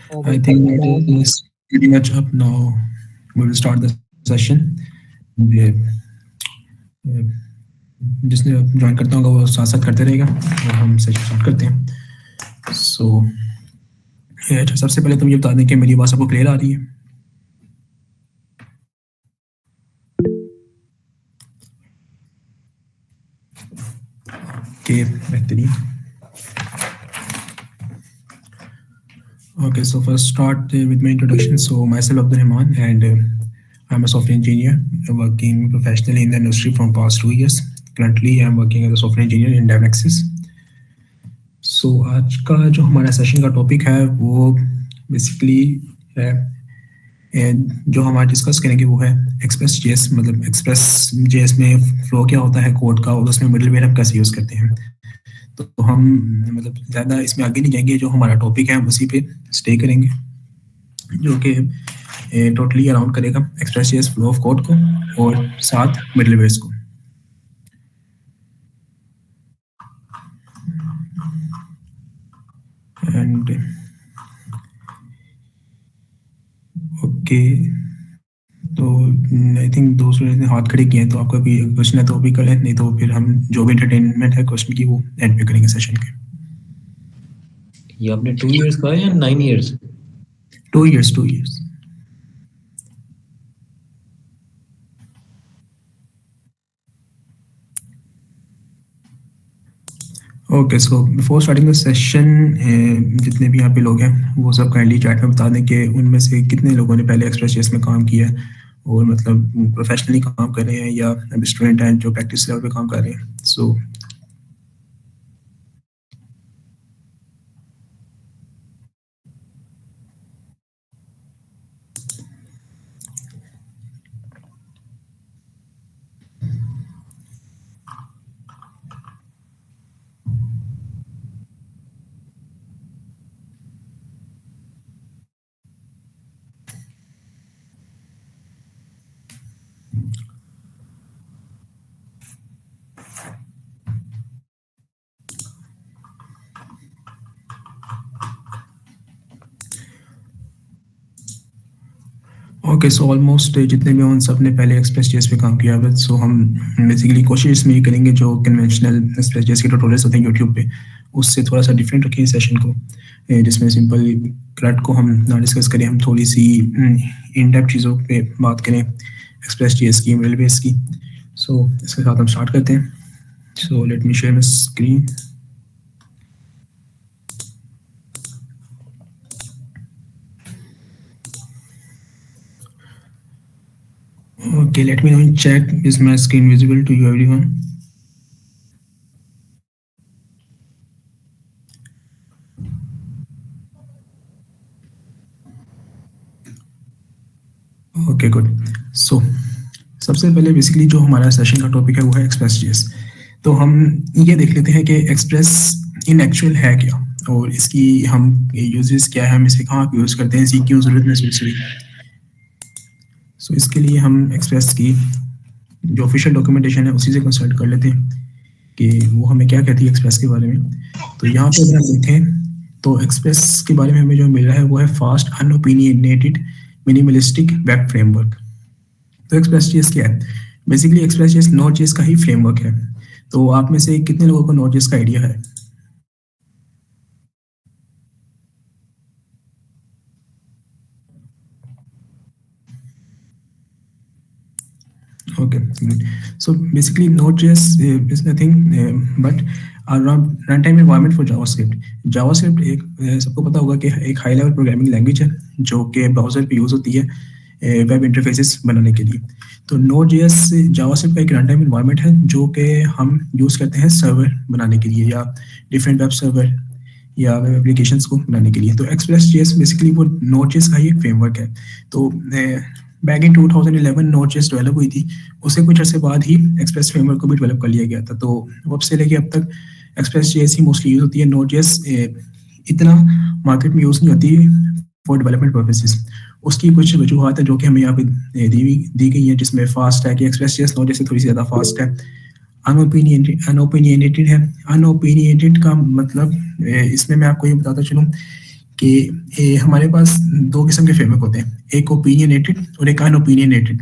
I think that is pretty much up now. We will start the session. ये, ये, जिसने join करता होगा वो साथ साथ करते रहेगा और हम सेशन स्टार्ट करते हैं. सो अच्छा, सबसे पहले तुम ये बता दें कि मेरी आवाज़ आपको क्लियर आ रही है. ओके, बेहतरीन. Okay, so first start with my introduction. So myself Abdul Rahman, and I'm a software engineer working professionally in the industry from past 2 years. Currently, I'm working as a software engineer in DevNexus. So आज का जो हमारा session का topic है वो basically है जो हम आज डिस्कस करेंगे वो है एक्सप्रेस जेएस. मतलब एक्सप्रेस जेएस में फ्लो क्या होता है कोड का और उसमें मिडलवेयर हम कैसे यूज़ करते हैं. तो हम मतलब ज़्यादा इसमें आगे नहीं जाएंगे. जो हमारा टॉपिक है हम उसी पे स्टे करेंगे जो कि टोटली अराउंड करेगा express JS flow of code को और साथ मिडलवेयर्स को. एंड ओके, तो आई थिंक दो स्टूडेंट्स ने हाथ खड़े किए हैं, तो आपका कोई क्वेश्चन है तो भी करें, नहीं तो फिर हम जो भी एंटरटेनमेंट है क्वेश्चन की वो एंड पे करेंगे सेशन के. ये आपने 2 इयर्स कहा या 9 years? 2 years, 2 years. Okay, so before starting the session जितने भी यहाँ पे लोग हैं वो सब काइंडली चैट में बता दें कि उनमें से कितने लोगों ने पहले एक्सप्रेस जेएस में काम किया है और मतलब प्रोफेशनली काम कर रहे हैं या अभी स्टूडेंट हैं जो प्रैक्टिस लेवल पे काम कर रहे हैं. सो ओके, सो ऑलमोस्ट जितने भी उन सब ने पहले एक्सप्रेस जेएस पे काम किया है. सो हम बेसिकली कोशिश इसमें ये करेंगे जो कन्वेंशनल एक्सप्रेस जेएस के ट्यूटोरियल्स होते हैं यूट्यूब पे उससे थोड़ा सा डिफरेंट रखें सेशन को, जिसमें सिंपल क्लट को हम ना डिस्कस करें. हम थोड़ी सी इन डेप्थ चीज़ों पे बात करें एक्सप्रेस जेएस की, मिडलवेयर्स की. सो इसके साथ हम स्टार्ट करते हैं. So let me share my screen. Okay, let me know in chat, is my screen visible to you everyone? Okay, good. So सबसे पहले बेसिकली जो हमारा सेशन का टॉपिक है वो है एक्सप्रेस जेएस. तो हम ये देख लेते हैं कि एक्सप्रेस इन एक्चुअल है क्या और इसकी हम यूजेस क्या है, हम इसे कहाँ पे यूज़ करते हैं, इसकी क्यों ज़रूरत है स्पेसिफिक. सो इसके लिए हम एक्सप्रेस की जो ऑफिशियल डॉक्यूमेंटेशन है उसी से कंसल्ट कर लेते हैं कि वो हमें क्या कहती है एक्सप्रेस के बारे में. तो यहाँ पे अगर हम देखें तो एक्सप्रेस के बारे में हमें जो मिल रहा है वो है फास्ट अनओपिनियनेटेड मिनिमलिस्टिक वेब फ्रेमवर्क. तो एक्सप्रेस जेएस क्या है? Basically express JS node JS का ही फ्रेमवर्क है. तो आप में से कितने लोगों को नोड जेएस का आइडिया है? Okay, good. So basically Node.js is nothing but a runtime environment for JavaScript. JavaScript एक सबको पता होगा कि एक हाई लेवल प्रोग्रामिंग लैंग्वेज है जो कि ब्राउज़र पे यूज़ होती है वेब इंटरफेसेस बनाने के लिए. तो Node.js JavaScript का एक रन टाइम इन्वायरमेंट है जो कि हम यूज़ करते हैं सर्वर बनाने के लिए या डिफरेंट वेब सर्वर या वेब एप्लीकेशंस को बनाने के लिए. तो एक्सप्रेस.js बेसिकली वो Node.js का ही एक फ्रेमवर्क है. तो बैक इन 2011 Node.js डेवलप हुई थी, उससे कुछ अर्से बाद ही एक्सप्रेस फ्रेमवर्क को भी डेवलप कर लिया गया था. तो अब से लेके अब तक एक्सप्रेस.js ही मोस्टली यूज़ होती है. Node.js इतना मार्केट में यूज़ नहीं होती फॉर डेवलपमेंट पर्पसेस. उसकी कुछ वजूहत है जो कि हमें यहाँ पे दी गई है, जिसमें फास्ट है कि एक्सप्रेस.js Node.js से थोड़ी सी ज़्यादा फास्ट है. अनओपिनियनेटेड है. अनओपिनियनेटेड का मतलब इसमें मैं आपको ये बताता चलूँ कि हमारे पास दो किस्म के फ्रेमवर्क होते हैं, एक ओपिनियनेटेड और एक अनओपिनियनेटेड।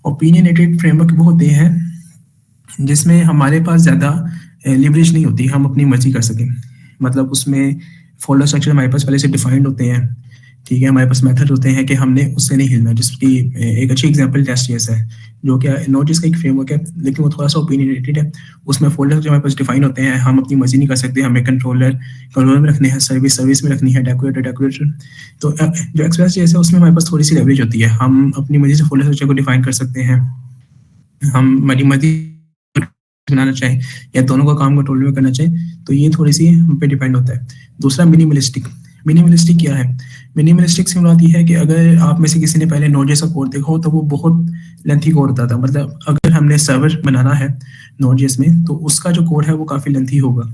ओपिनियनेटेड फ्रेमवर्क वो होते हैं जिसमें हमारे पास ज़्यादा लिवरेज नहीं होती, हम अपनी मर्जी कर सकें। मतलब उसमें फोल्डर स्ट्रक्चर हमारे पास पहले से डिफाइंड होते हैं, ठीक है, हमारे पास मेथड होते हैं कि हमने उससे नहीं हिलना। जिसकी एक अच्छी एग्जांपल टेस्ट.js है, जो कि नोट.js का एक फ्रेमवर्क है, लेकिन वो थोड़ा सा ओपिनियनेटेड है। उसमें फोल्डर जो हमारे पास डिफाइन होते हैं, हम अपनी मर्जी नहीं कर सकते, हमें कंट्रोलर में रखने हैं, सर्विस में रखनी है, डेकोरेटर। तो जो एक्सप्रेस.js है उसमें हमारे पास थोड़ी सी लेवरेज होती है, हम अपनी मर्जी से फोल्डर स्ट्रक्चर को डिफाइन कर सकते हैं, हम हमारी मर्जी बनाना चाहें या दोनों का काम कंट्रोल में करना चाहें, तो ये थोड़ी सी हम पे डिपेंड होता है। दूसरा मिनिमलिस्टिक। मिनिमलिस्टिक क्या है? मिनिमलिस्टिक से मुराद ये है कि अगर आप में से किसी ने पहले नोड.js का कोड देखा हो तो वो बहुत लेंथी कोड होता था। मतलब अगर हमने सर्वर बनाना है नोड.js में तो उसका जो कोड है वो काफ़ी लेंथी होगा,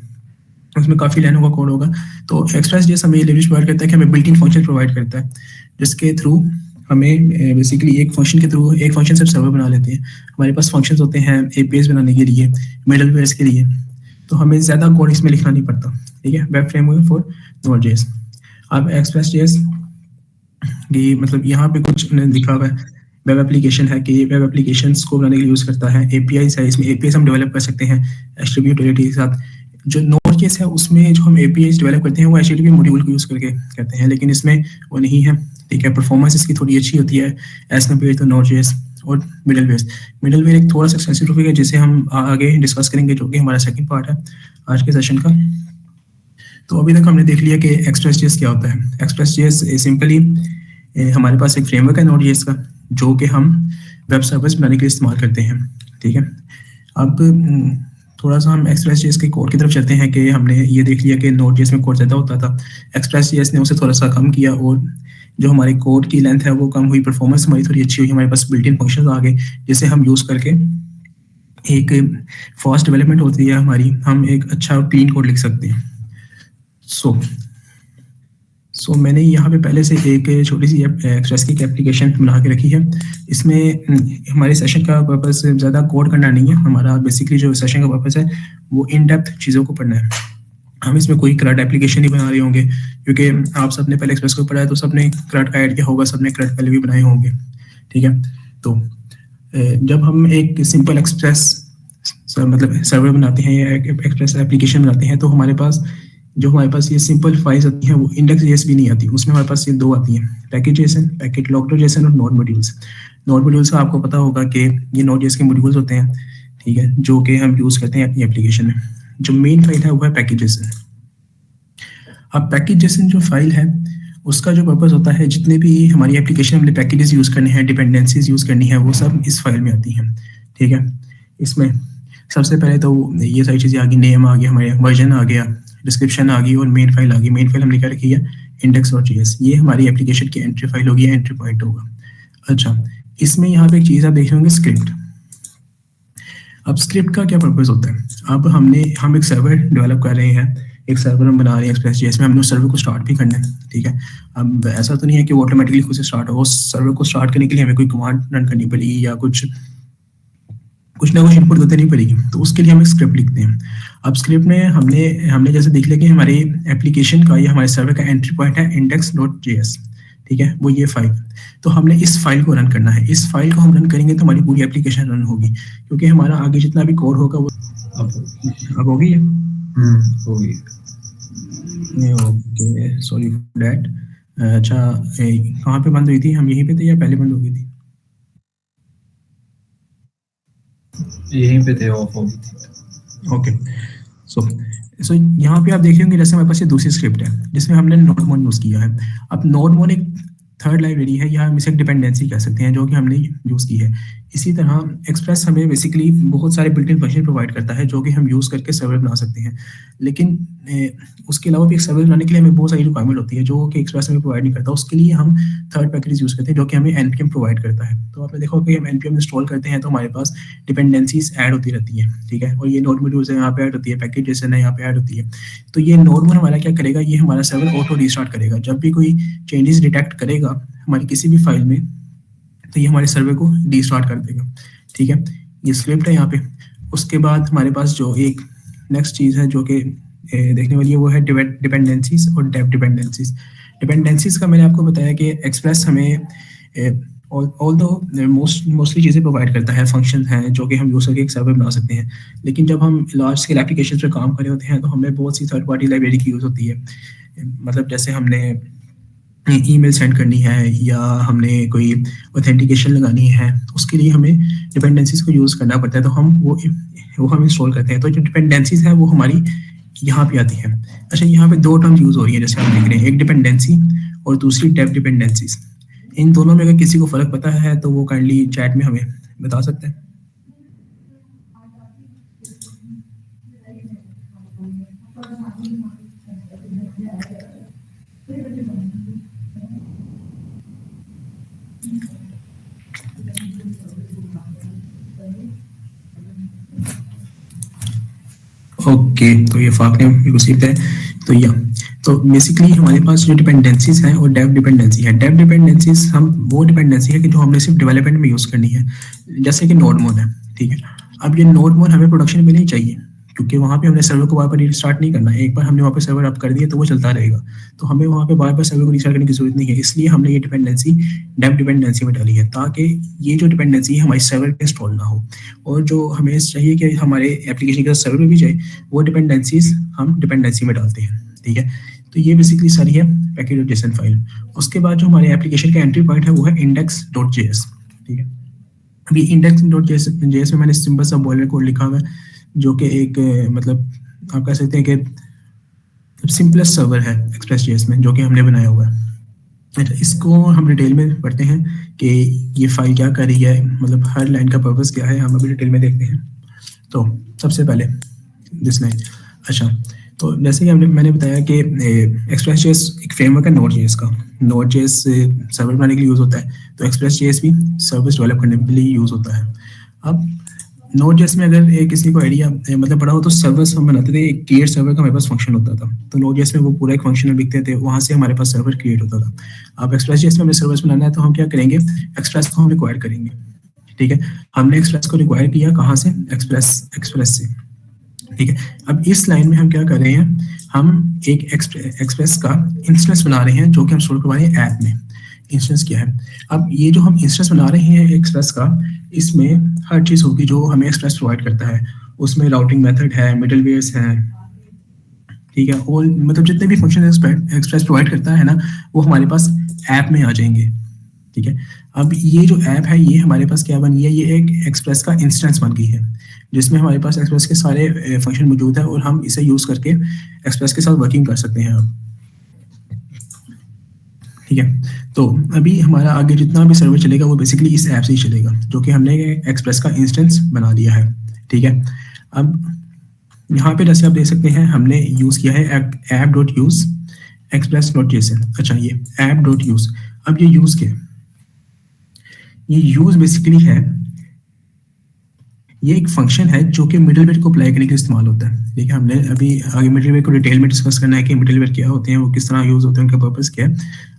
उसमें काफ़ी लाइनों का कोड होगा। तो एक्सप्रेस.js हमें ये लिवरेज प्रोवाइड करता है कि हमें बिल्ट इन फंक्शन प्रोवाइड करता है, जिसके थ्रू हमें बेसिकली एक फंक्शन से सर्वर बना लेते हैं। हमारे पास फंक्शंस होते हैं एपीआईज बनाने के लिए, मिडलवेयर्स के लिए, तो हमें ज़्यादा कोड इसमें लिखना नहीं पड़ता, ठीक है। Web framework for Node.js. अब एक्सप्रेस.js की मतलब यहाँ पे कुछ लिखा हुआ है, वेब एप्लीकेशन है कि वेब एप्लीकेशंस को बनाने के लिए यूज़ करता है। एपीआईज है, इसमें एपीआईज हम डेवलप कर सकते हैं एचटीटीपी के साथ। जो नोड.js है उसमें जो हम एपीआईज डेवलप करते हैं वो एचटीटीपी मॉड्यूल को यूज़ करके करते हैं, लेकिन इसमें वो नहीं है, ठीक है। परफॉर्मेंस इसकी थोड़ी अच्छी होती है एज कम्पेयर टू नोड.js। और मिडलवेयर एक थोड़ा सा एक्सपेंसिव टॉपिक है जिसे हम आगे डिस्कस करेंगे, जो कि हमारा सेकंड पार्ट है आज के सेशन का। तो अभी तक हमने देख लिया कि एक्सप्रेस.js क्या होता है। एक्सप्रेस.js सिंपली हमारे पास एक फ्रेमवर्क है नोड.js का, जो कि हम वेब सर्विस बनाने के लिए इस्तेमाल करते हैं, ठीक है। अब थोड़ा सा हम एक्सप्रेस.js के कोड की तरफ चलते हैं कि हमने ये देख लिया कि नोड.js में कोड ज़्यादा होता था, एक्सप्रेस.js ने उसे थोड़ा सा कम किया और जो हमारे कोड की लेंथ है वो कम हुई, परफॉर्मेंस हमारी थोड़ी अच्छी हुई, हमारे पास बिल्ट इन फंक्शंस आ गए जिसे हम यूज़ करके एक फास्ट डेवलपमेंट होती है हमारी, हम एक अच्छा क्लीन कोड लिख सकते हैं। सो मैंने यहाँ पे पहले से एक छोटी सी एक्सप्रेस की एप्लीकेशन बना के रखी है। इसमें हमारे सेशन का पर्पस ज़्यादा कोड करना नहीं है, हमारा बेसिकली जो सेशन का पर्पस है वो इन डेप्थ चीज़ों को पढ़ना है। हम इसमें कोई क्रड एप्लीकेशन नहीं बना रहे होंगे, क्योंकि आप सबने पहले एक्सप्रेस को पढ़ा है तो सबने क्रड का ऐड किया होगा, सबने क्रड पहले भी बनाए होंगे, ठीक है। तो जब हम एक सिंपल एक्सप्रेस मतलब सर्वर बनाते हैं या एक्सप्रेस एप्लीकेशन बनाते हैं, तो हमारे पास ये सिंपल फाइल्स आती हैं वो इंडेक्स.js भी नहीं आती, उसमें हमारे पास ये दो आती हैं, पैकेट.json, पैकेट लॉग.json और नोड मॉड्यूल्स। नोड मॉड्यूल्स का आपको पता होगा कि ये नोड.js के मॉड्यूल्स होते हैं, ठीक है, जो कि हम यूज़ करते हैं अपनी एप्लीकेशन में। जो मेन फाइल है वो है पैकेट.json। अब पैकेट.json जो फाइल है उसका जो पर्पस होता है, जितने भी हमारी एप्लीकेशन हमने पैकेजेस यूज़ करने हैं, डिपेंडेंसीज यूज़ करनी है, वो सब इस फाइल में आती हैं, ठीक है। इसमें सबसे पहले तो ये सारी चीज़ें आ गई, नेम आ गया, हमारे वर्जन आ गया, डिस्क्रिप्शन आ गई और मेन फाइल आ गई। मेन फाइल हमने क्या रखी है, index.js। ये हमारी एप्लीकेशन की एंट्री फाइल होगी, एंट्री पॉइंट होगा। अच्छा, इसमें यहाँ पे एक चीज़ आप देख होंगे, स्क्रिप्ट। अब स्क्रिप्ट का क्या पर्पस होता है? अब हम एक सर्वर डेवलप कर रहे हैं, एक सर्वर हम बना रहे हैं एक्सप्रेस.js में, हमने उस सर्वर को स्टार्ट भी करना है, ठीक है। अब ऐसा तो नहीं है कि वो ऑटोमेटिकली खुद से स्टार्ट हो, उस सर्वर को स्टार्ट करने के लिए हमें कोई कमांड रन करनी पड़ेगी या कुछ ना कुछ इनपुट देनी पड़ेगी, तो उसके लिए हम एक स्क्रिप्ट लिखते हैं। अब स्क्रिप्ट में हमने जैसे देख लिया कि हमारे एप्लीकेशन का या हमारे सर्वर का एंट्री पॉइंट है index.js, ठीक है, वो ये फाइल। तो हमने इस फाइल को रन करना है, इस फाइल को हम रन करेंगे तो हमारी पूरी एप्लीकेशन रन होगी, क्योंकि हमारा आगे जितना भी कोड होगा वो अब होगी। होगी। Okay, sorry for that. अच्छा, कहाँ पे बंद हुई थी? हम यहीं पे थे या पहले बंद हो गई थी? यहीं पे थे, ऑफ हो गई थी। ओके, सो यहाँ पे आप देख होंगे जैसे हमारे पास ये दूसरी स्क्रिप्ट है जिसमें हमने नोडमोन यूज़ किया है। अब नोडमोन एक थर्ड लाइब्रेरी है या हम इसे डिपेंडेंसी कह सकते हैं, जो कि हमने यूज़ की है। इसी तरह एक्सप्रेस हमें बेसिकली बहुत सारे बिल्ट इन फंक्शन प्रोवाइड करता है जो कि हम यूज़ करके सर्वर बना सकते हैं, लेकिन उसके अलावा भी एक सर्वर बनाने के लिए हमें बहुत सारी रिक्वायरमेंट होती है जो कि एक्सप्रेस हमें प्रोवाइड नहीं करता। उसके लिए हम थर्ड पैकेज यूज़ करते हैं जो कि हमें npm प्रोवाइड करता है। तो आपने देखा कि हम npm इंस्टॉल करते हैं तो हमारे पास डिपेंडेंसीज ऐड होती रहती हैं, ठीक है, और ये नोड मॉड्यूल्स यहाँ पे ऐड होती है, पैकेट.json है यहाँ पे ऐड होती है। तो ये नोडमोन हमारा क्या करेगा, ये हमारा सर्वर ऑटो रीस्टार्ट करेगा जब भी कोई चेंजेस डिटेक्ट करेगा हमारी किसी भी फाइल में, तो ये हमारे सर्वर को रीस्टार्ट कर देगा, ठीक है। ये स्क्रिप्ट है यहाँ पे। उसके बाद हमारे पास जो एक नेक्स्ट चीज़ है जो कि देखने वाली है वो है डिपेंडेंसीज और डेप डिपेंडेंसीज। डिपेंडेंसीज का मैंने आपको बताया कि एक्सप्रेस हमें ऑल दो मोस्टली चीज़ें प्रोवाइड करता है, फंक्शन हैं जो कि हम यूज़ करके एक सर्वर बना सकते हैं। लेकिन जब हम लार्ज स्केल एप्लीकेशन पे काम कर रहे होते हैं तो हमें बहुत सी थर्ड पार्टी लाइब्रेरी की यूज़ होती है। मतलब जैसे हमने ईमेल सेंड करनी है या हमने कोई ऑथेंटिकेशन लगानी है, उसके लिए हमें डिपेंडेंसीज को यूज़ करना पड़ता है, तो हम वो हम इंस्टॉल करते हैं। तो जो डिपेंडेंसीज है वो हमारी यहाँ पे आती है। अच्छा, यहाँ पे दो टर्म यूज़ हो रही है जैसे आप देख रहे हैं, एक डिपेंडेंसी और दूसरी डेप डिपेंडेंसीज। इन दोनों में अगर किसी को फ़र्क पता है तो वो काइंडली चैट में हमें बता सकते हैं। ओके, तो ये फाक ने रिसीव्ड है। तो बेसिकली हमारे पास जो डिपेंडेंसीज हैं वो डेव डिपेंडेंसी है। डेव डिपेंडेंसीज हम वो डिपेंडेंसी है कि जो हमने सिर्फ डेवलपमेंट में यूज़ करनी है, जैसे कि नोड मोड है, ठीक है। अब ये नोड मोड हमें प्रोडक्शन में नहीं चाहिए, क्योंकि वहाँ पे हमने सर्वर को बार बार रीस्टार्ट नहीं करना। एक बार हमने वहाँ पे सर्वर अप कर दिया तो वो चलता रहेगा, तो हमें वहाँ पे बार बार सर्वर को रीस्टार्ट करने की जरूरत नहीं है। इसलिए हमने ये डिपेंडेंसी डेव डिपेंडेंसी में डाली है, ताकि ये जो डिपेंडेंसी है हमारी सर्वर पे इंस्टॉल ना हो। और जो हमें चाहिए कि हमारे एप्लीकेशन के सर्वर में भी जाए, वो डिपेंडेंसीज हम डिपेंडेंसी में डालते हैं, ठीक है। तो ये बेसिकली सारी है पैकेज.json फाइल। उसके बाद जो हमारे एप्लीकेशन का एंट्री पॉइंट है वो है index.js, ठीक है। अभी index.js में मैंने सिंपल सा बॉयलर कोड लिखा हुआ है, जो कि एक मतलब आप कह सकते हैं कि सिंपलेस्ट सर्वर है एक्सप्रेस.js में, जो कि हमने बनाया हुआ है। अच्छा, इसको हम डिटेल में पढ़ते हैं कि ये फाइल क्या कर रही है, मतलब हर लाइन का पर्पस क्या है, हम अभी डिटेल में देखते हैं। तो सबसे पहले दिस लाइन। अच्छा, तो जैसे कि मैंने बताया कि एक्सप्रेस.js एक फ्रेमवर्क है नोड.js का। नोड.js सर्वर बनाने के लिए यूज़ होता है, तो एक्सप्रेस.js भी सर्विस डेवलप करने के लिए यूज़ होता है। अब नोड.js में अगर किसी को आइडिया मतलब पड़ा हो, तो सर्वर्स हम बनाते थे, एक क्रिएट सर्वर का हमारे पास फंक्शन होता था। तो नोड.js में वो पूरा एक फंक्शन लिखते थे, वहाँ से हमारे पास सर्वर क्रिएट होता था। अब एक्सप्रेस.js में हमें सर्वर्स बनाना है तो हम क्या करेंगे, एक्सप्रेस को हम रिक्वायर करेंगे, ठीक है। हमने एक्सप्रेस को रिक्वायर किया कहाँ से, एक्सप्रेस से, ठीक है। अब इस लाइन में हम क्या कर रहे हैं, हम एक एक्सप्रेस का इंस्टेंस बना रहे हैं, जो कि हम स्टोर करवा रहे हैं ऐप में। इंस्टेंस क्या है, अब ये जो हम इंस्टेंस बना रहे हैं एक्सप्रेस का, इसमें हर चीज़ होगी जो हमें एक्सप्रेस प्रोवाइड करता है। उसमें राउटिंग मेथड है, मिडलवेयर्स हैं, ठीक है। और मतलब जितने भी फंक्शन एक्सप्रेस प्रोवाइड करता है ना, वो हमारे पास ऐप में आ जाएंगे, ठीक है। अब ये जो ऐप है ये हमारे पास क्या बन गई है, ये एक एक्सप्रेस का इंस्टेंस बन गई है, जिसमें हमारे पास एक्सप्रेस के सारे फंक्शन मौजूद है, और हम इसे यूज़ करके एक्सप्रेस के साथ वर्किंग कर सकते हैं अब, ठीक है। तो अभी हमारा आगे जितना भी सर्वर चलेगा वो बेसिकली इस ऐप से ही चलेगा, जो कि हमने एक्सप्रेस का इंस्टेंस बना दिया है, ठीक है। अब यहाँ पे जैसे आप देख सकते हैं हमने यूज़ किया है app.use express.json। अच्छा, ये app.use, अब ये यूज़ क्या है, ये यूज़ बेसिकली है, ये एक फंक्शन है जो कि मिडलवेयर को अप्लाई करने के लिए इस्तेमाल होता है, ठीक है। हमने अभी आगे मिडलवेयर को डिटेल में डिस्कस करना है कि मिडलवेयर क्या होते हैं, वो किस तरह यूज़ होते हैं, उनका पर्पस क्या है।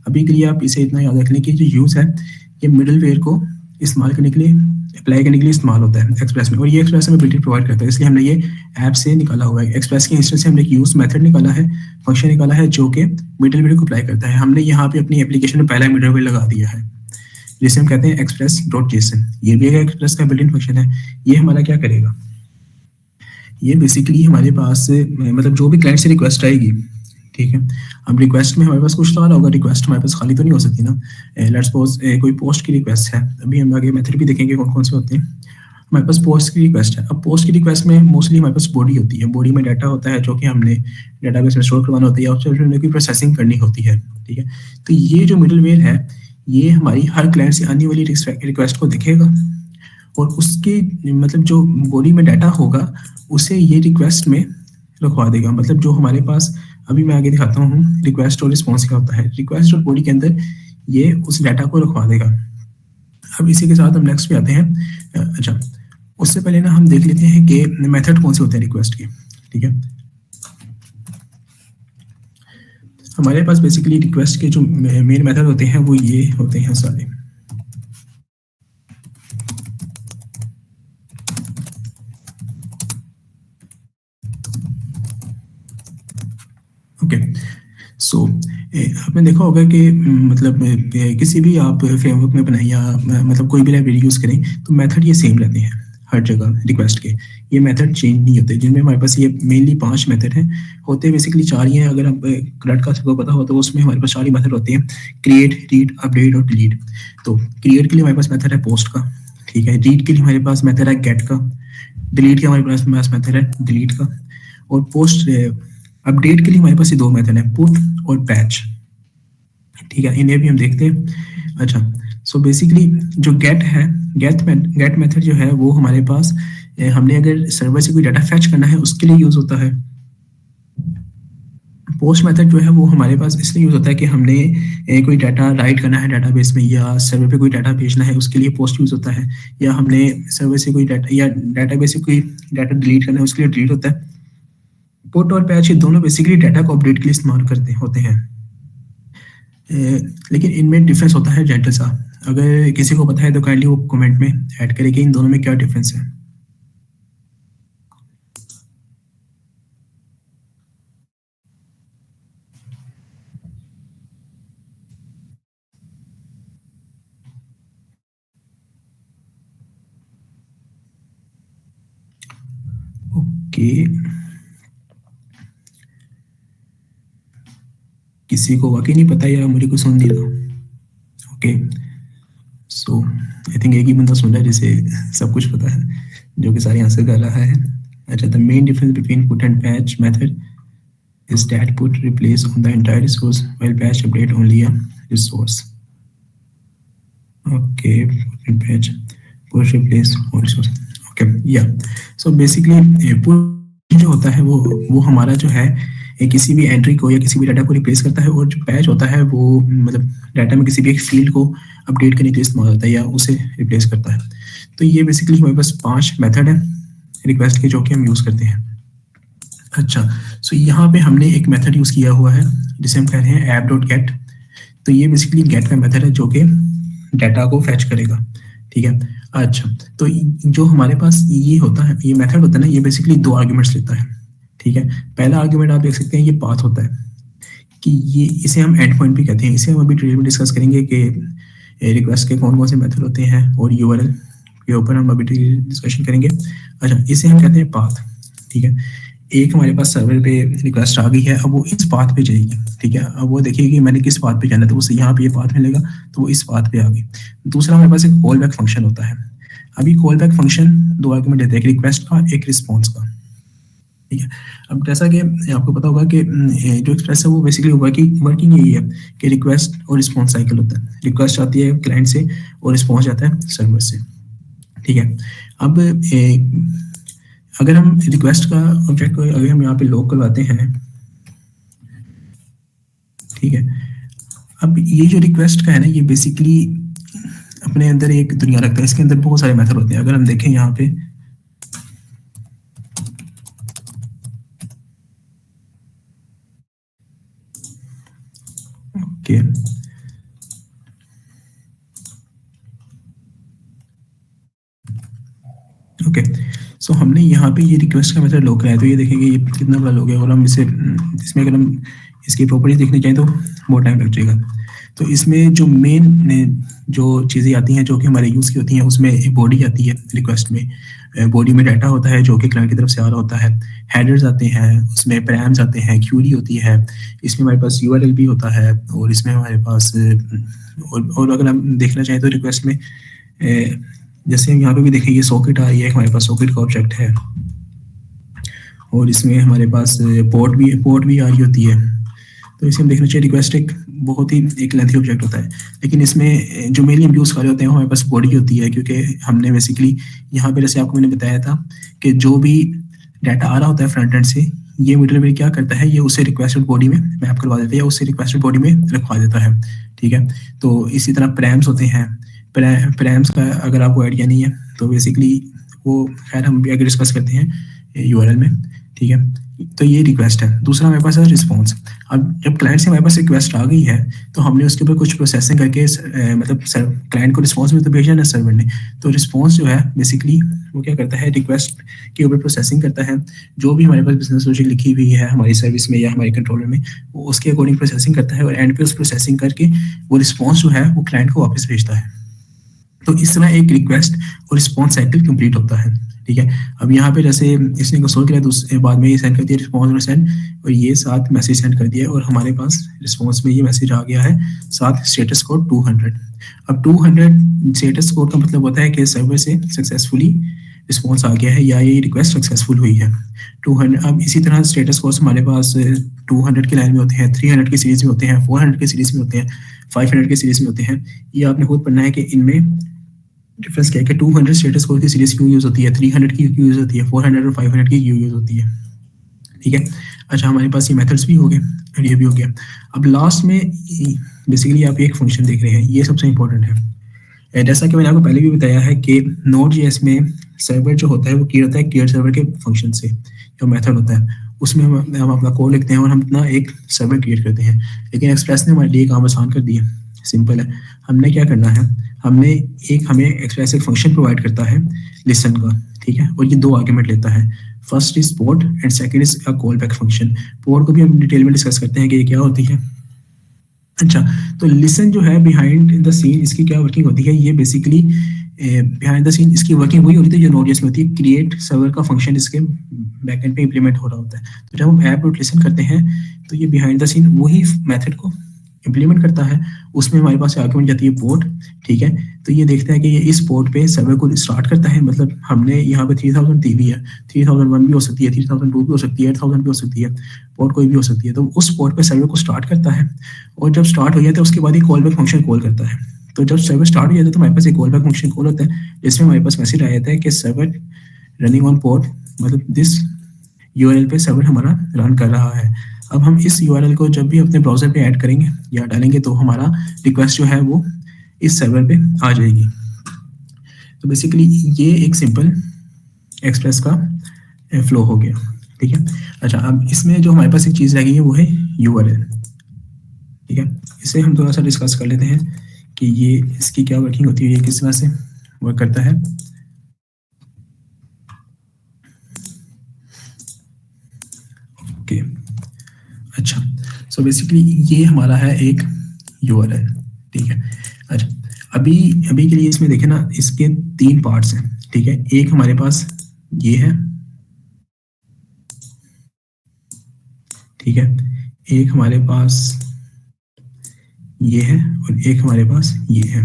अभी के लिए आप इसे इतना याद रख लें कि जो यूज़ है ये मिडलवेयर को इस्तेमाल करने के लिए, अप्लाई करने के लिए इस्तेमाल होता है एक्सप्रेस में, और ये एक्सप्रेस हमें बिल्ट प्रोवाइड करता है, इसलिए हमने ये ऐप से निकाला हुआ है। एक्सप्रेस के इंस्टेंस से हमने एक यूज़ मेथड निकाला है, फंक्शन निकाला है, जो कि मिडलवेयर को अप्लाई करता है। हमने यहाँ पे अपनी एप्लीकेशन में पहला मिडलवेयर लगा दिया है, जिसे हम कहते हैं express.json। ये भी एक एक्सप्रेस का बिल्ट इन फंक्शन है। ये हमारा क्या करेगा, ये बेसिकली हमारे पास मतलब जो भी क्लाइंट से रिक्वेस्ट आएगी, ठीक है। अब रिक्वेस्ट में हमारे पास कुछ तो आ रहा होगा, रिक्वेस्ट हमारे पास खाली तो नहीं हो सकती ना। लेट्स सपोज कोई पोस्ट की रिक्वेस्ट है, अभी हम आगे मेथड भी देखेंगे कौन कौन से होते हैं। हमारे पास पोस्ट की रिक्वेस्ट है। अब पोस्ट की रिक्वेस्ट में मोस्टली हमारे पास बॉडी होती है, बॉडी में डाटा होता है जो कि हमने डेटाबेस में स्टोर करवाना होता है, और उसमें की प्रोसेसिंग करनी होती है, ठीक है। तो ये जो मिडलवेयर है ये हमारी हर क्लाइंट से आने वाली रिक्वेस्ट को देखेगा, और उसके मतलब जो बॉडी में डाटा होगा उसे ये रिक्वेस्ट में रखवा देगा। मतलब जो हमारे पास, अभी मैं आगे दिखाता हूँ रिक्वेस्ट और रिस्पॉन्स क्या होता है। रिक्वेस्ट और बॉडी के अंदर ये उस डाटा को रखवा देगा। अब इसी के साथ हम नेक्स्ट पे आते हैं। अच्छा, उससे पहले ना हम देख लेते हैं कि मेथड कौन से होते हैं रिक्वेस्ट के, ठीक है। हमारे पास बेसिकली रिक्वेस्ट के जो मेन मेथड होते हैं वो ये होते हैं सारे। ओके, सो आपने देखा होगा कि मतलब किसी भी आप फ्रेमवर्क में बनाएं या मतलब कोई भी लाइब्रेरी यूज़ करें तो मेथड ये सेम रहते हैं हर जगह रिक्वेस्ट के। ये मेथड चेंज नहीं होते, जिनमें हमारे पास ये मेनली 5 मेथड हैं। होते बेसिकली 4 ही हैं, अगर आप क्रेड का सबको पता हो तो उसमें हमारे पास 4 ही मेथड होते हैं, क्रिएट, रीड, अपडेट और डिलीट। तो क्रिएट के लिए हमारे पास मेथड है पोस्ट का, ठीक है। रीड के लिए हमारे पास मेथड है गेट का। डिलीट के हमारे पास मेथड है डिलीट का। और पोस्ट अपडेट के लिए हमारे पास ये 2 मेथड है, पुट और पैच, ठीक है। इन्हें भी हम देखते हैं। अच्छा, सो बेसिकली जो गेट है, गेट मेथड जो है वो हमारे पास हमने अगर सर्वर से कोई डाटा फैच करना है उसके लिए यूज होता है। पोस्ट मेथड जो है वो हमारे पास इसलिए यूज होता है कि हमने कोई डाटा राइट करना है डाटाबेस में या सर्वर पे कोई डाटा भेजना है, उसके लिए पोस्ट यूज होता है। या हमने सर्वर से कोई डाटा या डाटाबेस से कोई डाटा डिलीट करना है उसके लिए डिलीट होता है। पुट और पैच ये दोनों बेसिकली डाटा को अपडेट के लिए इस्तेमाल करते होते हैं। लेकिन इनमें डिफरेंस होता है जेंटल सा। अगर किसी को पता है तो काइंडली वो कमेंट में ऐड करे कि इन दोनों में क्या डिफरेंस है। ओके, किसी को वाकई नहीं पता या मुझे कुछ सुन नहीं रहा। ओके, सो आई थिंक एक ही बंदा सुन रहा है जिसे सब कुछ पता है, जो कि सारे आंसर कर रहा है। अच्छा, the main difference between put and patch method is that put replace on the entire resource while patch update only a resource. Okay, put and patch, push replace on resource. Okay, yeah. So basically push जो होता है वो हमारा जो है किसी भी entry को या किसी भी डाटा को रिप्लेस करता है, और जो पैच होता है वो मतलब डाटा में किसी भी एक फील्ड को अपडेट करने के लिए इस्तेमाल होता है या उसे रिप्लेस करता है। तो ये बेसिकली हमारे पास 5 मेथड है रिक्वेस्ट के जो कि हम यूज़ करते हैं। अच्छा, सो यहाँ पे हमने एक मेथड यूज़ किया हुआ है जिसे हम कहते हैं app.get। तो ये बेसिकली गेट का मेथड है जो कि डाटा को फैच करेगा, ठीक है। अच्छा, तो जो हमारे पास ये होता है, ये मेथड होता है ना, ये बेसिकली 2 आर्ग्यूमेंट्स लेता है, ठीक है। पहला आर्ग्यूमेंट आप देख सकते हैं ये पाथ होता है, कि ये इसे हम एंड पॉइंट भी कहते हैं। इसे हम अभी डिटेल में डिस्कस करेंगे कि रिक्वेस्ट के कौन कौन से मेथड होते हैं, और यूआरएल के ऊपर हम अभी डिस्कशन करेंगे। अच्छा, इसे हम कहते हैं पाथ, ठीक है। एक हमारे पास सर्वर पे रिक्वेस्ट आ गई है, अब वो इस पाथ पे जाएगी, ठीक है। अब वो देखेगी कि मैंने किस पाथ पे जाना है, तो उसे यहाँ पे ये पाथ मिलेगा, तो वो इस पाथ पे आ गई। दूसरा हमारे पास एक कॉल बैक फंक्शन होता है। अभी कॉल बैक फंक्शन 2 आर्गुमेंट देते हैं, एक रिक्वेस्ट का, एक रिस्पॉन्स का, ठीक है। अब जैसा कि आपको पता होगा कि जो एक्सप्रेस है वो बेसिकली वर्किंग यही है कि रिक्वेस्ट और रिस्पॉन्स साइकिल होता है। रिक्वेस्ट आती है क्लाइंट से और रिस्पॉन्स आता है सर्वर से, ठीक है। अब अगर हम रिक्वेस्ट का ऑब्जेक्ट को अगर हम यहाँ पे लॉक करवाते हैं, ठीक है। अब ये जो रिक्वेस्ट का है ना, ये बेसिकली अपने अंदर एक दुनिया रखता है। इसके अंदर बहुत सारे मेथड होते हैं। अगर हम देखें यहाँ पे, ओके, ओके, सो हमने यहाँ पे ये रिक्वेस्ट का मेथड लॉक कराया, तो ये देखेंगे ये कितना बड़ा लॉक है, और हम इसे इसमें अगर हम इसकी प्रॉपर्टीज देखने चाहें तो बहुत टाइम लग जाएगा। तो इसमें जो मेन जो चीज़ें आती हैं जो कि हमारे यूज़ की होती हैं, उसमें एक बॉडी आती है रिक्वेस्ट में। बॉडी में डाटा होता है जो कि क्लाइंट की तरफ से आ रहा होता है, हेडर्स आते हैं, उसमें पैराम्स आते हैं, क्यूरी होती है, इसमें हमारे पास यूआरएल भी होता है, और इसमें हमारे पास और अगर हम देखना चाहें तो रिक्वेस्ट में जैसे यहाँ पे भी देखिए ये सॉकेट आ रही है, हमारे पास सॉकेट का ऑब्जेक्ट है, और इसमें हमारे पास पोर्ट भी आ रही होती है। तो इसे हम देखना चाहिए रिक्वेस्ट एक बहुत ही एक लेंथी ऑब्जेक्ट होता है, लेकिन इसमें जो मेनली हम यूज़ कर रहे होते हैं हमारे पास बॉडी होती है, क्योंकि हमने बेसिकली यहाँ पे जैसे आपको मैंने बताया था कि जो भी डाटा आ रहा होता है फ्रंट एंड से, ये मिडलवेयर क्या करता है, ये उसे रिक्वेस्टेड बॉडी में मैप करवा देता है या उसे रिक्वेस्टेड बॉडी में रखवा देता है, ठीक है। तो इसी तरह प्रैम्स होते हैं। प्रैम्स का अगर आपको आइडिया नहीं है तो बेसिकली वो खैर हम भी आगे डिस्कस करते हैं यूआरएल में, ठीक है। तो ये रिक्वेस्ट है। दूसरा हमारे पास है रिस्पॉन्स। अब जब क्लाइंट से हमारे पास रिक्वेस्ट आ गई है तो हमने उसके ऊपर कुछ प्रोसेसिंग करके मतलब क्लाइंट को रिस्पॉन्स भी तो भेजा ना सर्वर ने। तो रिस्पॉन्स जो है बेसिकली वो क्या करता है, रिक्वेस्ट के ऊपर प्रोसेसिंग करता है। जो भी हमारे पास बिजनेस लॉजिक लिखी हुई है हमारी सर्विस में या हमारे कंट्रोलर में, वो उसके अकॉर्डिंग प्रोसेसिंग करता है और एंड पे उस प्रोसेसिंग करके वो रिस्पॉन्स जो है वो क्लाइंट को वापस भेजता है। तो इस तरह एक रिक्वेस्ट और रिस्पॉन्स साइकिल कंप्लीट होता है। ठीक है, अब यहाँ पे जैसे इसने कंसोल किया दूसरे बाद में ये सेंड कर दिया रिस्पॉन्स और सेंड, और ये साथ मैसेज सेंड कर दिया और हमारे पास रिस्पॉन्स में ये मैसेज आ गया है साथ स्टेटस कोड 200। अब 200 स्टेटस कोड का मतलब होता है कि सर्वर से सक्सेसफुली रिस्पॉन्स आ गया है या ये रिक्वेस्ट सक्सेसफुल हुई है। 200। अब इसी तरह स्टेटस कोड हमारे पास 200 की लाइन में होते हैं, 300 की सीरीज में होते हैं, 400 की सीरीज में होते हैं, 500 की सीरीज में होते हैं। ये आपने खुद पढ़ना है कि इनमें डिफरेंस क्या है कि 200 स्टेटस कोड की सीरीज क्यों यूज होती है, 300 की क्यों यूज होती है, 400 और 500 की क्यों यूज होती है। ठीक है, अच्छा हमारे पास ये मेथड्स भी हो गए और ये भी हो गया। अब लास्ट में बेसिकली आप एक फंक्शन देख रहे हैं, ये सबसे इंपॉर्टेंट है। जैसा कि मैंने आपको पहले भी बताया है कि Node.js में सर्वर जो होता है वो क्रिएट होता है क्रिएट सर्वर के फंक्शन से, जो मेथड होता है उसमें हम अपना कोड लिखते हैं और हम अपना एक सर्वर क्रिएट करते हैं। लेकिन एक्सप्रेस ने हमारे लिए काम आसान कर दिया, सिंपल है। हमने क्या करना है, हमें एक्सप्रेस एक फंक्शन प्रोवाइड करता है लिसन का, ठीक है, और ये दो आर्गुमेंट लेता है। First is port and second is a call back function. Port को भी हम डिटेल में डिस्कस करते हैं कि ये क्या होती है। अच्छा, तो लिसन जो है बिहाइंड द सीन इसकी क्या वर्किंग होती है, ये बेसिकली बिहाइंड द सीन इसकी वर्किंग वही होती है जो Node.js में होती है। क्रिएट सर्वर का फंक्शन इसके बैकएंड पे इंप्लीमेंट हो रहा होता है। तो जब हम ऐप डॉट लिसन करते हैं तो ये बिहाइंड द सीन वही मेथड को इंप्लीमेंट करता है। उसमें हमारे पास आर्गुमेंट जाती है पोर्ट, ठीक है। तो ये देखता है कि ये इस पोर्ट पे सर्वर को स्टार्ट करता है, मतलब हमने यहाँ पे 3000 दी हुई है, 3001 भी हो सकती है, 3002 भी हो सकती है, 8000 भी हो सकती है, पोर्ट कोई भी हो सकती है। तो उस पोर्ट पे सर्वर को स्टार्ट करता है और जब स्टार्ट हो जाता है उसके बाद ही कॉल बैक फंक्शन कॉल करता है। तो जब सर्वर स्टार्ट हो जाता है तो हमारे पास एक कॉल बैक फंक्शन कॉल होता है जिसमें हमारे पास मैसेज आ जाता है कि सर्वर रनिंग ऑन पोर्ट, मतलब दिस यूआरएल पे सर्वर हमारा रन कर रहा है। अब हम इस यूआरएल को जब भी अपने ब्राउजर पे ऐड करेंगे या डालेंगे तो हमारा रिक्वेस्ट जो है वो इस सर्वर पे आ जाएगी। तो बेसिकली ये एक सिंपल एक्सप्रेस का फ्लो हो गया, ठीक है। अच्छा, अब इसमें जो हमारे पास एक चीज़ रह गई है वो है यूआरएल, ठीक है। इसे हम थोड़ा सा डिस्कस कर लेते हैं कि ये इसकी क्या वर्किंग होती है, ये किस तरह से वर्क करता है। ओके, अच्छा, सो बेसिकली ये हमारा है एक यूआरएल, ठीक है। अच्छा, अभी के लिए इसमें देखें ना, इसके 3 पार्ट्स हैं, ठीक है। एक हमारे पास ये है, ठीक है, एक हमारे पास ये है और एक हमारे पास ये है।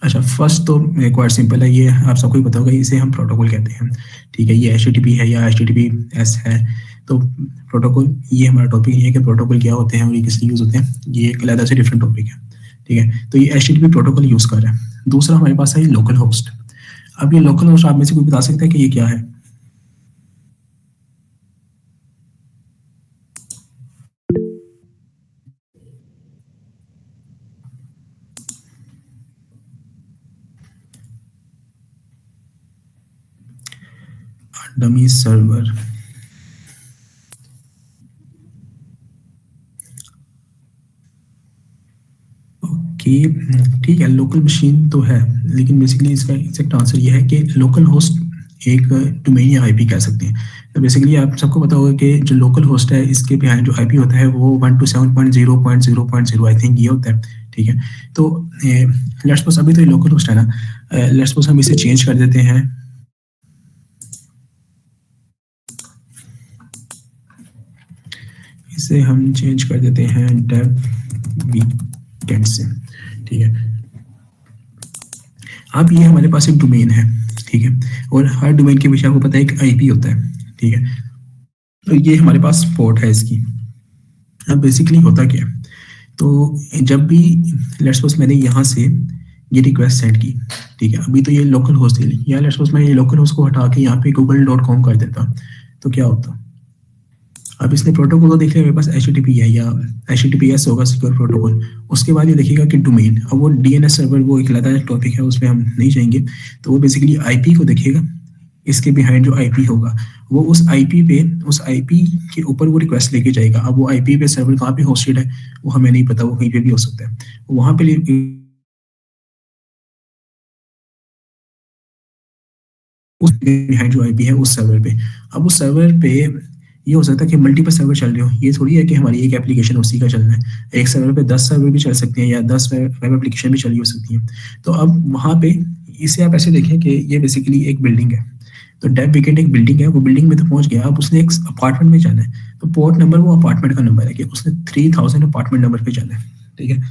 अच्छा, फर्स्ट तो क्वाइट सिंपल है, ये आप सबको ही पता होगा, इसे हम प्रोटोकॉल कहते हैं, ठीक है। ये HTTP है या HTTPS है। तो प्रोटोकॉल, ये हमारा टॉपिक है कि प्रोटोकॉल क्या होते हैं और ये किस लिए यूज होते हैं, ये एक अलग से डिफरेंट टॉपिक है, ठीक है। तो ये HTTP प्रोटोकॉल यूज कर रहा है। दूसरा हमारे पास है लोकल होस्ट। अब ये लोकल होस्ट आप में से कोई बता सकता है कि ये क्या है? डमी सर्वर, ओके, ठीक है। लोकल मशीन तो है, लेकिन बेसिकली इसका एग्जैक्ट आंसर ये है कि लोकल होस्ट एक डोमेन या आईपी कह सकते हैं। तो बेसिकली आप सबको पता होगा कि जो लोकल होस्ट है इसके बिहाइंड जो आईपी होता है वो 127.0.0.0 आई थिंक ये होता है, ठीक है। तो लेट्स सपोज अभी तो ये लोकल होस्ट है ना, लेट्स सपोज हम इसे चेंज कर देते हैं, इसे हम चेंज कर देते हैं डेव वीकेंड से, ठीक है। अब ये हमारे पास एक डोमेन है, ठीक है, और हर डोमेन के पीछे आपको पता है एक आईपी होता है, ठीक है। तो ये हमारे पास पोर्ट है इसकी। अब बेसिकली होता क्या है, तो जब भी लेट्स सपोज मैंने यहाँ से ये रिक्वेस्ट सेंड की, ठीक है, अभी तो ये लोकल होस्ट है, या लेट्स सपोज मैं ये लोकल होस्ट को हटा के यहाँ पे google.com कर देता तो क्या होता। अब इसने प्रोटोकॉल को देख लिया, मेरे पास HTTP है या HTTPS होगा, सिक्योर प्रोटोकॉल। उसके बाद ये देखिएगा कि डोमेन, अब वो DNS सर्वर वो एक अलग टॉपिक है, उस पर हम नहीं जाएंगे। तो वो बेसिकली आईपी को देखेगा, इसके बिहाइंड जो आईपी होगा वो उस आईपी के ऊपर वो रिक्वेस्ट लेके जाएगा। अब वो आईपी पे सर्वर कहाँ पे होस्टेड है वो हमें नहीं पता, वो कहीं पे भी हो सकता है। वहाँ पे उस बिहाइंड जो आईपी है उस सर्वर पे, अब उस सर्वर पे ये हो सकता है कि मल्टीपल सर्वर चल रहे हो। ये थोड़ी है कि हमारी एक एप्लीकेशन उसी का चलना है। एक सर्वर पे 10 सर्वर भी चल सकते हैं या 10 वेब एप्लीकेशन भी चली हो सकती है। तो अब वहाँ पे इसे आप ऐसे देखें कि ये बेसिकली एक बिल्डिंग है। तो डेव वीकेंड एक बिल्डिंग है, वो बिल्डिंग में तो पहुंच गया, अब उसने एक अपार्टमेंट में जाना है। तो पोर्ट नंबर वो अपार्टमेंट का नंबर है कि उसने 3000 अपार्टमेंट नंबर पे जाना है। ठीक है,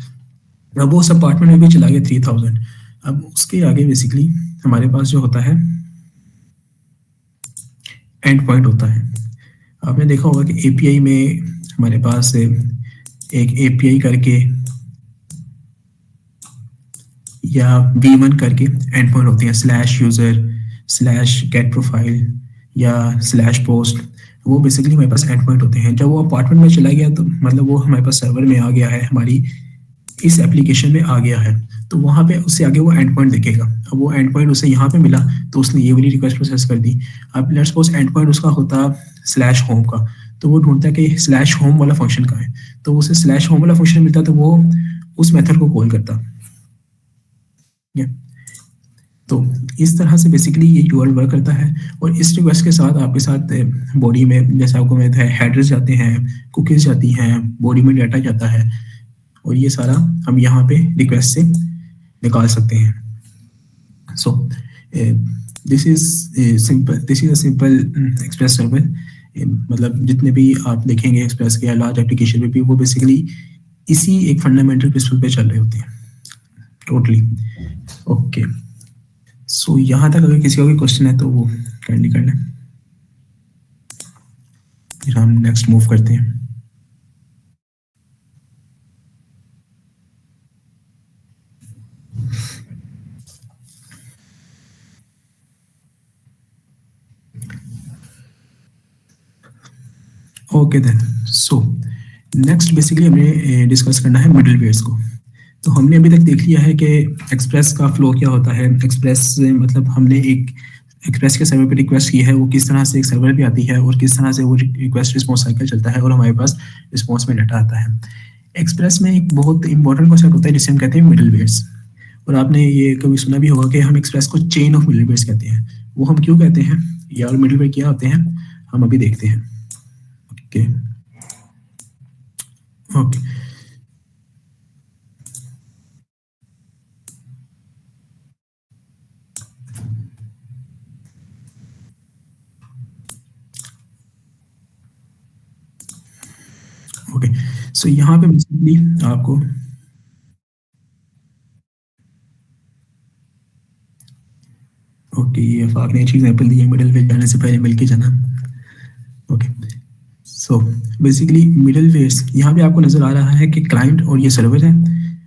अब वो उस अपार्टमेंट में भी चला गया 3000। अब उसके आगे बेसिकली हमारे पास जो होता है एंड पॉइंट होता है। आपने देखा होगा कि एपीआई में हमारे पास एक एपीआई करके या v1 करके एंड पॉइंट होते हैं, slash user slash get profile या स्लैश पोस्ट। वो बेसिकली हमारे पास एंड पॉइंट होते हैं। जब वो अपार्टमेंट में चला गया तो मतलब वो हमारे पास सर्वर में आ गया है, हमारी इस एप्लीकेशन में आ गया है, तो वहाँ पे उससे आगे वो एंड पॉइंट देखेगा। अब वो एंड पॉइंट उसे यहाँ पे मिला तो उसने ये वाली रिक्वेस्ट प्रोसेस कर दी। अब लेट्स सपोज एंड पॉइंट उसका होता स्लैश होम का, तो वो ढूंढता है कि स्लैश होम वाला फंक्शन कहाँ है। तो उसे स्लैश होम वाला फंक्शन मिलता तो वो उस मेथड को कॉल करता। तो इस तरह से बेसिकली ये यूआरएल वर्क करता है। और इस रिक्वेस्ट के साथ आपके साथ बॉडी में जैसे आपको मैं है हेडर्स जाते हैं, कुकीज जाती हैं, बॉडी में डाटा जाता है, और ये सारा हम यहाँ पे रिक्वेस्ट से निकाल सकते हैं। सो this is a simple express server. मतलब जितने भी आप देखेंगे एक्सप्रेस के लार्ज एप्लीकेशन में भी वो बेसिकली इसी एक फंडामेंटल प्रिंसिपल पे चल रहे होते हैं टोटली। ओके, सो यहाँ तक अगर किसी का कोई क्वेश्चन है तो वो काइंडली कर लें, फिर हम नेक्स्ट मूव करते हैं। Okay then, so next basically हमें डिस्कस करना है मिडलवेयर्स को। तो हमने अभी तक देख लिया है कि एक्सप्रेस का फ्लो क्या होता है। एक्सप्रेस मतलब हमने एक एक्सप्रेस के सर्वर पे रिक्वेस्ट की है, वो किस तरह से एक सर्वर पे आती है और किस तरह से वो रिक्वेस्ट रिस्पॉन्स साइकिल चलता है और हमारे पास रिस्पॉन्स में डाटा आता है। एक्सप्रेस में एक बहुत इंपॉर्टेंट कॉन्सेप्ट होता है जिसे हम कहते हैं मिडलवेयर्स। और आपने ये कभी सुना भी होगा कि हम एक्सप्रेस को चेन ऑफ मिडलवेयर्स कहते हैं। वो हम क्यों कहते हैं या और मिडलवेयर क्या होते हैं हम अभी देखते हैं। ओके ओके, ओके, सो यहाँ पे बेसिकली आपको ओके ये आपने एक एग्जांपल दी है मिडल वेयर जाने से पहले मिलके जाना। Okay, so basically middlewares यहाँ पे आपको नजर आ रहा है कि क्लाइंट और ये सर्वर है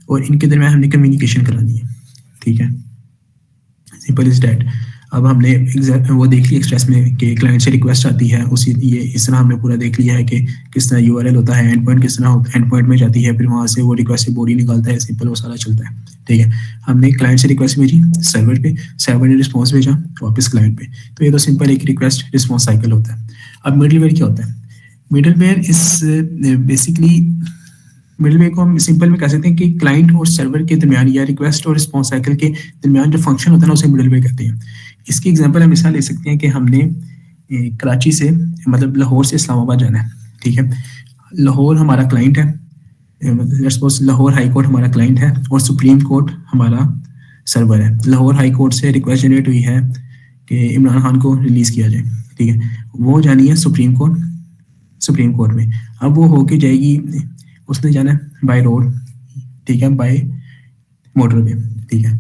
और इनके दरमियान हमने कम्युनिकेशन करानी है। ठीक है, सिंपल इज डैट। अब हमने वो देख लिया एक्सप्रेस में कि क्लाइंट से रिक्वेस्ट आती है, उसी ये इस तरह हमने पूरा देख लिया है कि किस तरह यूआरएल होता है, एंड पॉइंट किस तरह एंड पॉइंट में जाती है, फिर वहाँ से वो रिक्वेस्ट से बॉडी निकालता है, सिंपल वो सारा चलता है। ठीक है, हमने क्लाइंट से रिक्वेस्ट भेजी सर्वर पे, सर्वर ने रिस्पॉन्स भेजा वापस क्लाइंट पे। तो ये तो सिंपल एक रिक्वेस्ट रिस्पॉन्स साइकिल होता है। अब मिडलवेयर क्या होता है? मिडलवेयर इस बेसिकली मिडलवेयर को हम सिंपल में कह सकते हैं कि क्लाइंट और सर्वर के दरमियान या रिक्वेस्ट और रिस्पॉन्स साइकिल के दरमियान जो फंक्शन होता है ना उसे मिडलवेयर कहते हैं। इसकी एग्जांपल हम मिसाल ले सकते हैं कि हमने कराची से मतलब लाहौर से इस्लामाबाद जाना है। ठीक है, लाहौर हमारा क्लाइंट है, let's suppose Lahore high court हमारा क्लाइंट है और सुप्रीम कोर्ट हमारा सर्वर है। लाहौर हाई कोर्ट से रिक्वेस्ट जनरेट हुई है कि इमरान खान को रिलीज किया जाए। ठीक है, वो जानी है सुप्रीम कोर्ट में। अब वो होके जाएगी, उसने जाना है बाय रोड, ठीक है, बाय मोटरवे। ठीक है,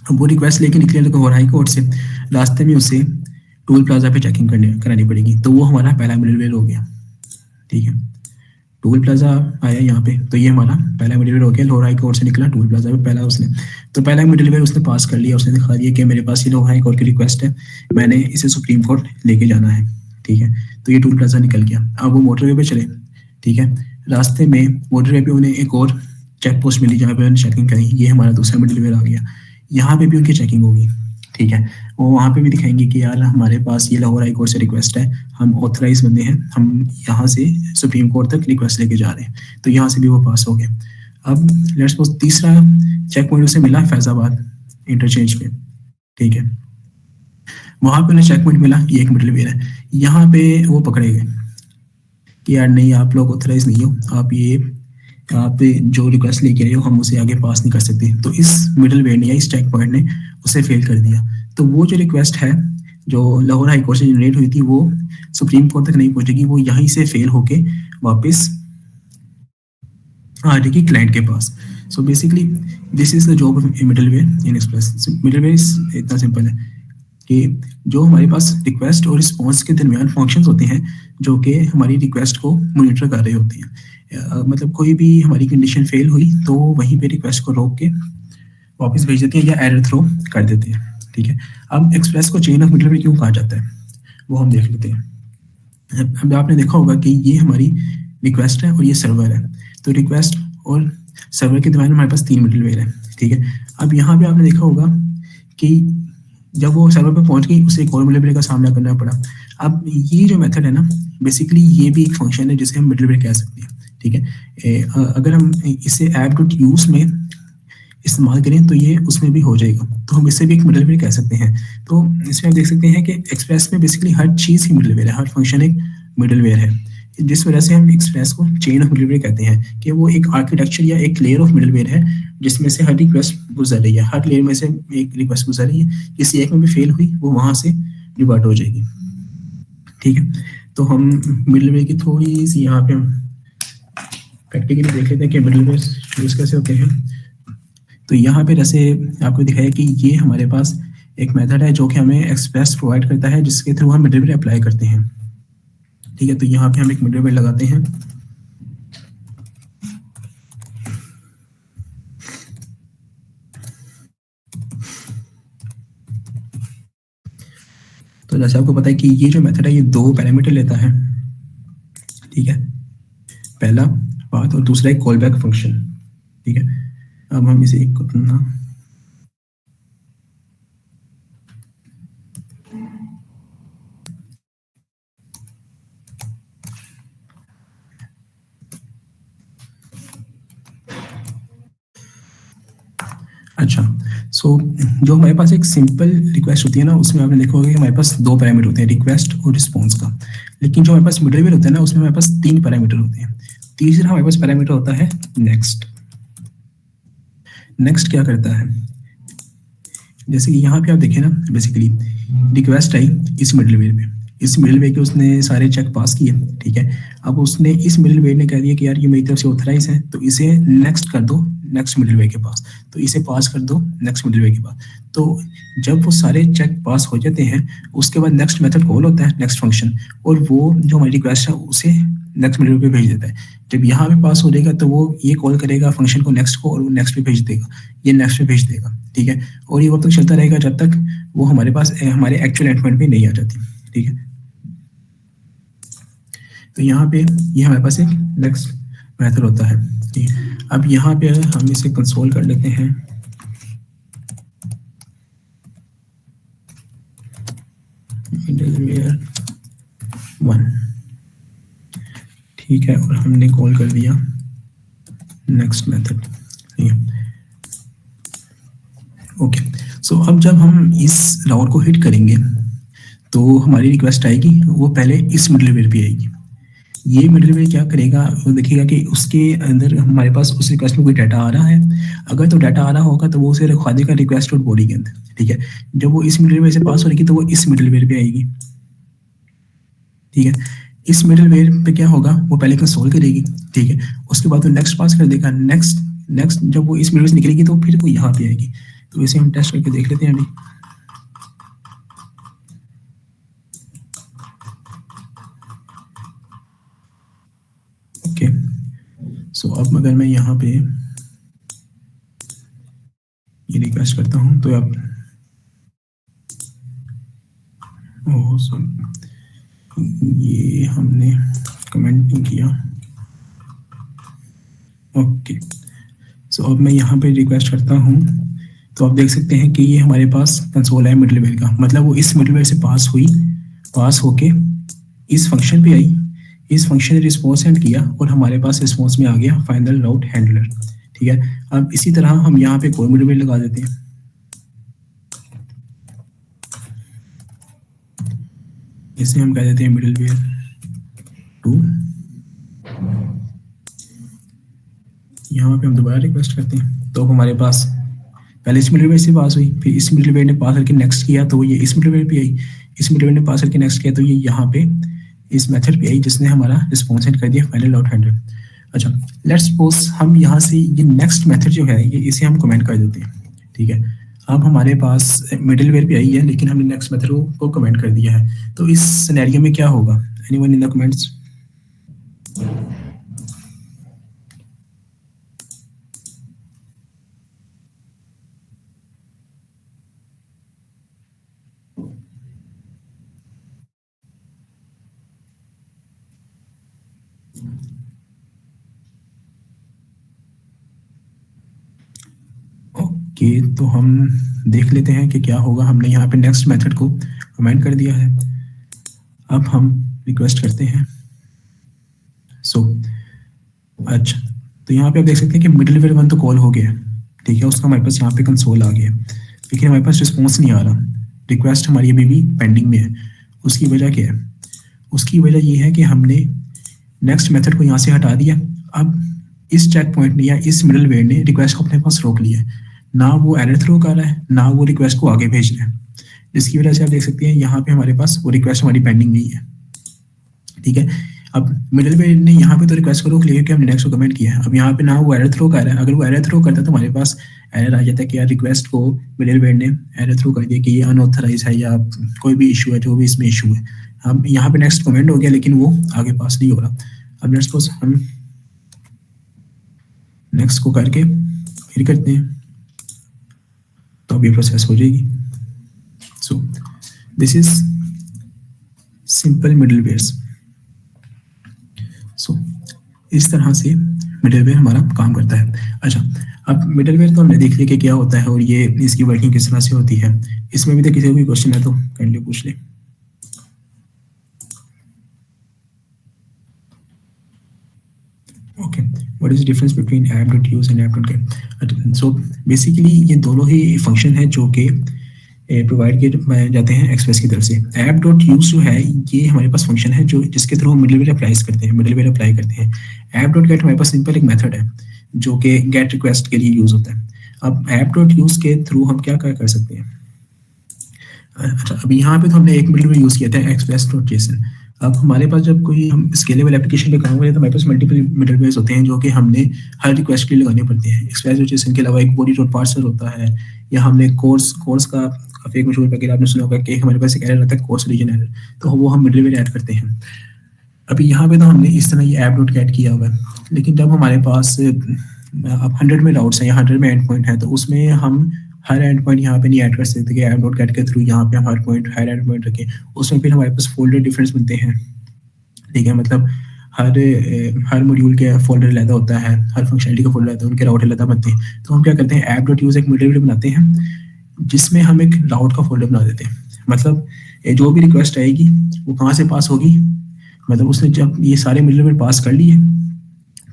अब वो रिक्वेस्ट लेके निकले लाहौर हाई कोर्ट से, रास्ते में उसे टोल प्लाजा पे चेकिंग करानी पड़ेगी। तो वो हमारा पहला मिडलवेयर हो गया। ठीक है, टोल प्लाजा आया यहाँ पे, तो ये हमारा पहला मिडलवेयर हो गया। लाहौर हाई कोर्ट से निकला टोल प्लाजा पे पहला उसने, तो पहला मिडलवेयर उसने पास कर लिया। उसने दिखा दिया कि मेरे पास ये लाहौर हाई कोर्ट की रिक्वेस्ट है, मैंने इसे सुप्रीम कोर्ट लेके जाना है। ठीक है, तो ये टोल प्लाजा निकल गया। अब वो मोटरवे पे चले। ठीक है, रास्ते में मोटरवे पे उन्हें एक और चेक पोस्ट मिली जहाँ पे उन्होंने चेकिंग करी। ये हमारा दूसरा मिडलवेयर आ गया, यहाँ पे भी उनकी चेकिंग होगी। ठीक है, वो वहाँ पे भी दिखाएंगे कि यार हमारे पास ये लाहौर हाई कोर्ट से रिक्वेस्ट है, हम ऑथराइज बंदे हैं, हम यहाँ से सुप्रीम कोर्ट तक रिक्वेस्ट लेके जा रहे हैं, तो यहाँ से भी वो पास हो गए। अब लेट्स सपोज तीसरा चेक पॉइंट उसे मिला फैजाबाद इंटरचेंज पे, ठीक है, वहाँ पे उन्हें चेक पॉइंट मिला, ये एक मिडलवेयर है, यहाँ पे वो पकड़े गए कि यार नहीं आप लोग ऑथराइज नहीं हो, आप जो रिक्वेस्ट लेके रहे हो हम उसे आगे पास नहीं कर सकते। तो इस मिडलवेयर ने या इस चेक पॉइंट ने उसे फेल कर दिया। तो वो जो रिक्वेस्ट है जो लाहौर हाई कोर्ट से जनरेट हुई थी वो सुप्रीम कोर्ट तक नहीं पहुंचेगी, वो यहीं से फेल होके वापस आ जाएगी क्लाइंट के पास। So basically this is the job of middleware in Express. Middleware इतना सिंपल है कि जो हमारे पास रिक्वेस्ट और रिस्पॉन्स के दरमियान फंक्शंस होते हैं जो कि हमारी रिक्वेस्ट को मॉनिटर कर रहे होते हैं। मतलब कोई भी हमारी कंडीशन फेल हुई तो वहीं पे रिक्वेस्ट को रोक के वापस भेज देते हैं या एरर थ्रो कर देते हैं, ठीक है। अब एक्सप्रेस को चेन ऑफ मिडलवेयर क्यों कहा जाता है वो हम देख लेते हैं। अब आपने देखा होगा कि ये हमारी रिक्वेस्ट है और ये सर्वर है, तो रिक्वेस्ट और सर्वर के दरमियान हमारे पास 3 मिडलवेयर है, ठीक है। अब यहाँ पे आपने देखा होगा कि जब वो सर्वर पे पहुंच गई उसे एक और मिडलवेयर का सामना करना पड़ा। अब ये जो मेथड है ना बेसिकली ये भी एक फंक्शन है जिसे हम मिडलवेयर कह सकते हैं, ठीक है। अगर हम इसे app.use में इस्तेमाल करें तो ये उसमें भी हो जाएगा, तो हम इसे भी एक मिडलवेयर कह सकते हैं। तो इसमें आप देख सकते हैं कि एक्सप्रेस में बेसिकली हर चीज़ ही मिडलवेयर है, हर फंक्शन एक मिडलवेयर है, जिस वजह से हम एक्सप्रेस को चेन ऑफ मिडलवेयर कहते हैं कि वो एक आर्किटेक्चर या एक लेयर ऑफ मिडलवेयर है जिसमें से हर रिक्वेस्ट गुजर रही है, हर लेयर में से एक रिक्वेस्ट गुजर रही है, किसी एक में भी फेल हुई वो वहाँ से डिवर्ट हो जाएगी, ठीक है। तो हम मिडलवेयर की थोड़ी सी यहाँ पे प्रैक्टिकली देख लेते हैं कि मिडलवेयर यूज कैसे होते हैं। तो यहाँ पे जैसे आपको दिखाया कि ये हमारे पास एक मेथड है जो कि हमें एक्सप्रेस प्रोवाइड करता है जिसके थ्रू हम मिडलवेयर अप्लाई करते हैं, ठीक है। तो यहाँ पे हम एक मिडलवेयर लगाते हैं, तो जैसे आपको पता है कि ये जो मेथड है ये 2 पैरामीटर लेता है, ठीक है, पहला पाथ और दूसरा एक कॉल बैक फंक्शन, ठीक है। अब हम इसे एक करना अच्छा। सो जो हमारे पास एक सिंपल रिक्वेस्ट होती है ना उसमें आपने देखा होगा कि हमारे पास 2 पैरामीटर होते हैं रिक्वेस्ट और रिस्पॉन्स का, लेकिन जो हमारे पास मिडलवेयर होता है ना उसमें हमारे पास 3 पैरामीटर होते हैं। तीसरा हमारे पास पैरामीटर होता है नेक्स्ट। नेक्स्ट क्या करता है, जैसे कि यहाँ पे आप देखें ना बेसिकली रिक्वेस्ट आई इस मिडलवेयर पे, इस मिडलवेयर के उसने सारे चेक पास किए, ठीक है। अब उसने इस मिडलवेयर ने कह दिया कि यार ये मेरी तरफ से ऑथराइज है तो इसे नेक्स्ट कर दो नेक्स्ट मिडलवेयर के पास, तो इसे पास कर दो नेक्स्ट मिडलवेयर के पास। तो जब वो सारे चेक पास हो जाते हैं उसके बाद नेक्स्ट मेथड कॉल होता है नेक्स्ट फंक्शन, और वो जो हमारी रिक्वेस्ट है उसे नेक्स्ट मिडलवेयर पे भेज देता है। जब यहाँ पे पास हो जाएगा तो वो ये कॉल करेगा फंक्शन को नेक्स्ट को और वो नेक्स्ट पे भेज देगा, ये नेक्स्ट पे भेज देगा, ठीक है। और ये वक्त तक चलता रहेगा जब तक वो हमारे पास हमारे एक्चुअल एंडपॉइंट पे नहीं आ जाती, ठीक है। तो यहाँ पे ये हमारे पास एक नेक्स्ट मेथड होता है, ठीक है। अब यहाँ पे हम इसे कंसोल कर लेते हैं, मिडलवेयर 1, ठीक है, और हमने कॉल कर दिया नेक्स्ट मेथड, ठीक है। ओके, सो अब जब हम इस राउट को हिट करेंगे तो हमारी रिक्वेस्ट आएगी, वो पहले इस मिडलवेयर पे आएगी। ये मिडलवेयर क्या करेगा, वो देखेगा कि उसके अंदर हमारे पास उस रिक्वेस्ट में कोई डाटा आ रहा है, अगर तो डाटा आ रहा होगा तो वो उसे रखवा देगा रिक्वेस्ट डॉट बॉडी के अंदर, ठीक है। जब वो इस मिडलवेयर से पास हो रही तो वो इस मिडलवेयर पे आएगी, ठीक है। इस मिडलवेयर पे क्या होगा, वो पहले कंसोल करेगी, ठीक है, उसके बाद वो नेक्स्ट पास कर देगा, नेक्स्ट जब वो इस मिडलवेयर से निकलेगी तो फिर वो यहाँ पे आएगी। तो इसे हम टेस्ट करके देख लेते हैं अभी। ओके, सो अब अगर मैं यहाँ पे ये रिक्वेस्ट करता हूँ तो आप ये हमने कमेंट नहीं किया। ओके, सो अब मैं यहाँ पे रिक्वेस्ट करता हूँ तो आप देख सकते हैं कि ये हमारे पास कंसोल है मिडलवेयर का, मतलब वो इस मिडलवेयर से पास होके इस फंक्शन पे आई, इस फंक्शन ने रिस्पॉन्स सेंड किया और हमारे पास रिस्पॉन्स में आ गया फाइनल राउट हैंडलर। ठीक है, अब इसी तरह हम यहाँ पे कोई मिडलवेयर लगा देते हैं। इसे हम कह देते हैं मिडलवेयर 2। यहाँ पे हम दोबारा रिक्वेस्ट करते हैं, तो हमारे पास पहले इस मिडलवेयर से पास हुई, फिर इस मिडलवेयर ने पास करके नेक्स्ट किया तो ये इस मिडलवेयर पे आई, इस मिडलवेयर ने पास करके नेक्स्ट किया तो ये यहाँ पे इस मेथड पे आई जिसने हमारा रिस्पॉन्स सेंड कर दिया फाइनल राउट हैंडलर। अच्छा, लेट्स सपोज हम यहाँ से ये नेक्स्ट मेथड जो है ये इसे हम कमेंट कर देते हैं। ठीक है, अब हमारे पास मिडलवेयर पे आई है लेकिन हमने नेक्स्ट मेथड को कमेंट कर दिया है, तो इस सिनेरियो में क्या होगा? Anyone in the comments? Okay, तो हम देख लेते हैं कि क्या होगा। हमने यहाँ पे नेक्स्ट मेथड को कमेंट कर दिया है, अब हम रिक्वेस्ट करते हैं। अच्छा, तो यहाँ पे आप देख सकते हैं कि मिडलवेयर 1 तो कॉल हो गया, ठीक है, उसका हमारे पास यहाँ पे कंसोल आ गया, लेकिन हमारे पास रिस्पॉन्स नहीं आ रहा, रिक्वेस्ट हमारी अभी भी पेंडिंग में है। उसकी वजह क्या है? उसकी वजह ये है कि हमने नेक्स्ट मेथड को यहाँ से हटा दिया। अब इस चेक पॉइंट ने या इस मिडलवेयर ने रिक्वेस्ट को अपने पास रोक लिया, ना वो एरर थ्रो कर रहा है ना वो रिक्वेस्ट को आगे भेज रहा है, जिसकी वजह से आप देख सकते हैं यहाँ पे हमारे पास वो रिक्वेस्ट हमारी पेंडिंग नहीं है। ठीक है, अब मिडलवेयर ने यहाँ पे तो रिक्वेस्ट को रोक लिया कि हमने नेक्स्ट को कमेंट किया है, अब यहाँ पे ना वो एरर थ्रो कर रहा है। अगर वो एरर थ्रो करता तो हमारे पास एरर आ जाता है कि यार रिक्वेस्ट को मिडलवेयर ने एरर थ्रो कर दिया कि ये अनऑथराइज है या कोई भी इशू है, जो भी इसमें इशू है। हम यहाँ पे नेक्स्ट कमेंट हो गया लेकिन वो आगे पास नहीं हो रहा। अब लेट्स सपोज हम नेक्स्ट को करके फिर करते हैं तो अब ये प्रोसेस हो जाएगी। So this is simple middlewares. So इस तरह से मिडलवेयर हमारा काम करता है। अच्छा, अब मिडलवेयर तो हमने देख लिया कि क्या होता है और ये इसकी वर्किंग किस तरह से होती है। इसमें भी तो किसी को कोई क्वेश्चन है तो काइंडली पूछ ले। Okay, what is difference between app.use and app.get? So basically ये दोनों ही फंक्शन है जो कि प्रोवाइड किए जाते हैं एक्सप्रेस की तरफ से। app.use जो है ये हमारे पास फंक्शन है जो जिसके थ्रू हम मिडलवेयर अप्लाई करते हैं। app.get हमारे पास सिंपल एक मेथड है जो कि गेट रिक्वेस्ट के लिए यूज होता है। अब app.use के थ्रू हम क्या कर सकते हैं? अच्छा, अब यहाँ पे तो हमने एक मिडलवेयर यूज किया था express.json। अब हमारे पास जब कोई हम स्केलेबल एप्लीकेशन पे काम करें तो हमारे पास मल्टीपल मिडलवेयर्स होते हैं जो कि हमने हर रिक्वेस्ट के लिए लगाने पड़ते हैं। एक्सप्रेस.json के अलावा एक बॉडी डॉट पार्सर होता है, या हमने कोर्स का काफी एक मशहूर पैकेज आपने सुना होगा कि हमारे पास एक एरर आता है कोर्स रीजन एरर, तो वो हम मिडलवेयर ऐड करते हैं। अभी यहाँ पे तो हमने इस तरह ये app.get किया हुआ है, लेकिन जब हमारे पास अब 100 में राउट्स हैं या 100 में एंड पॉइंट है तो उसमें हम हर एंड पॉइंट यहाँ पे नहीं ऐड कर सकते कि app.get के थ्रू यहाँ पे हम हर एंड पॉइंट रखें। उसमें फिर हमारे पास फोल्डर डिफरेंस बनते हैं। ठीक है, मतलब हर मॉड्यूल के फोल्डर अलग होता है, हर फंक्शनलिटी का फोल्डर होता है, उनके राउट अलग बनते हैं। तो हम क्या करते हैं, app.use एक मिडलवेयर बनाते हैं जिसमें हम एक राउट का फोल्डर बना देते हैं। मतलब जो भी रिक्वेस्ट आएगी वो कहाँ से पास होगी, मतलब उसने जब ये सारे मिडलवेयर पास कर लिए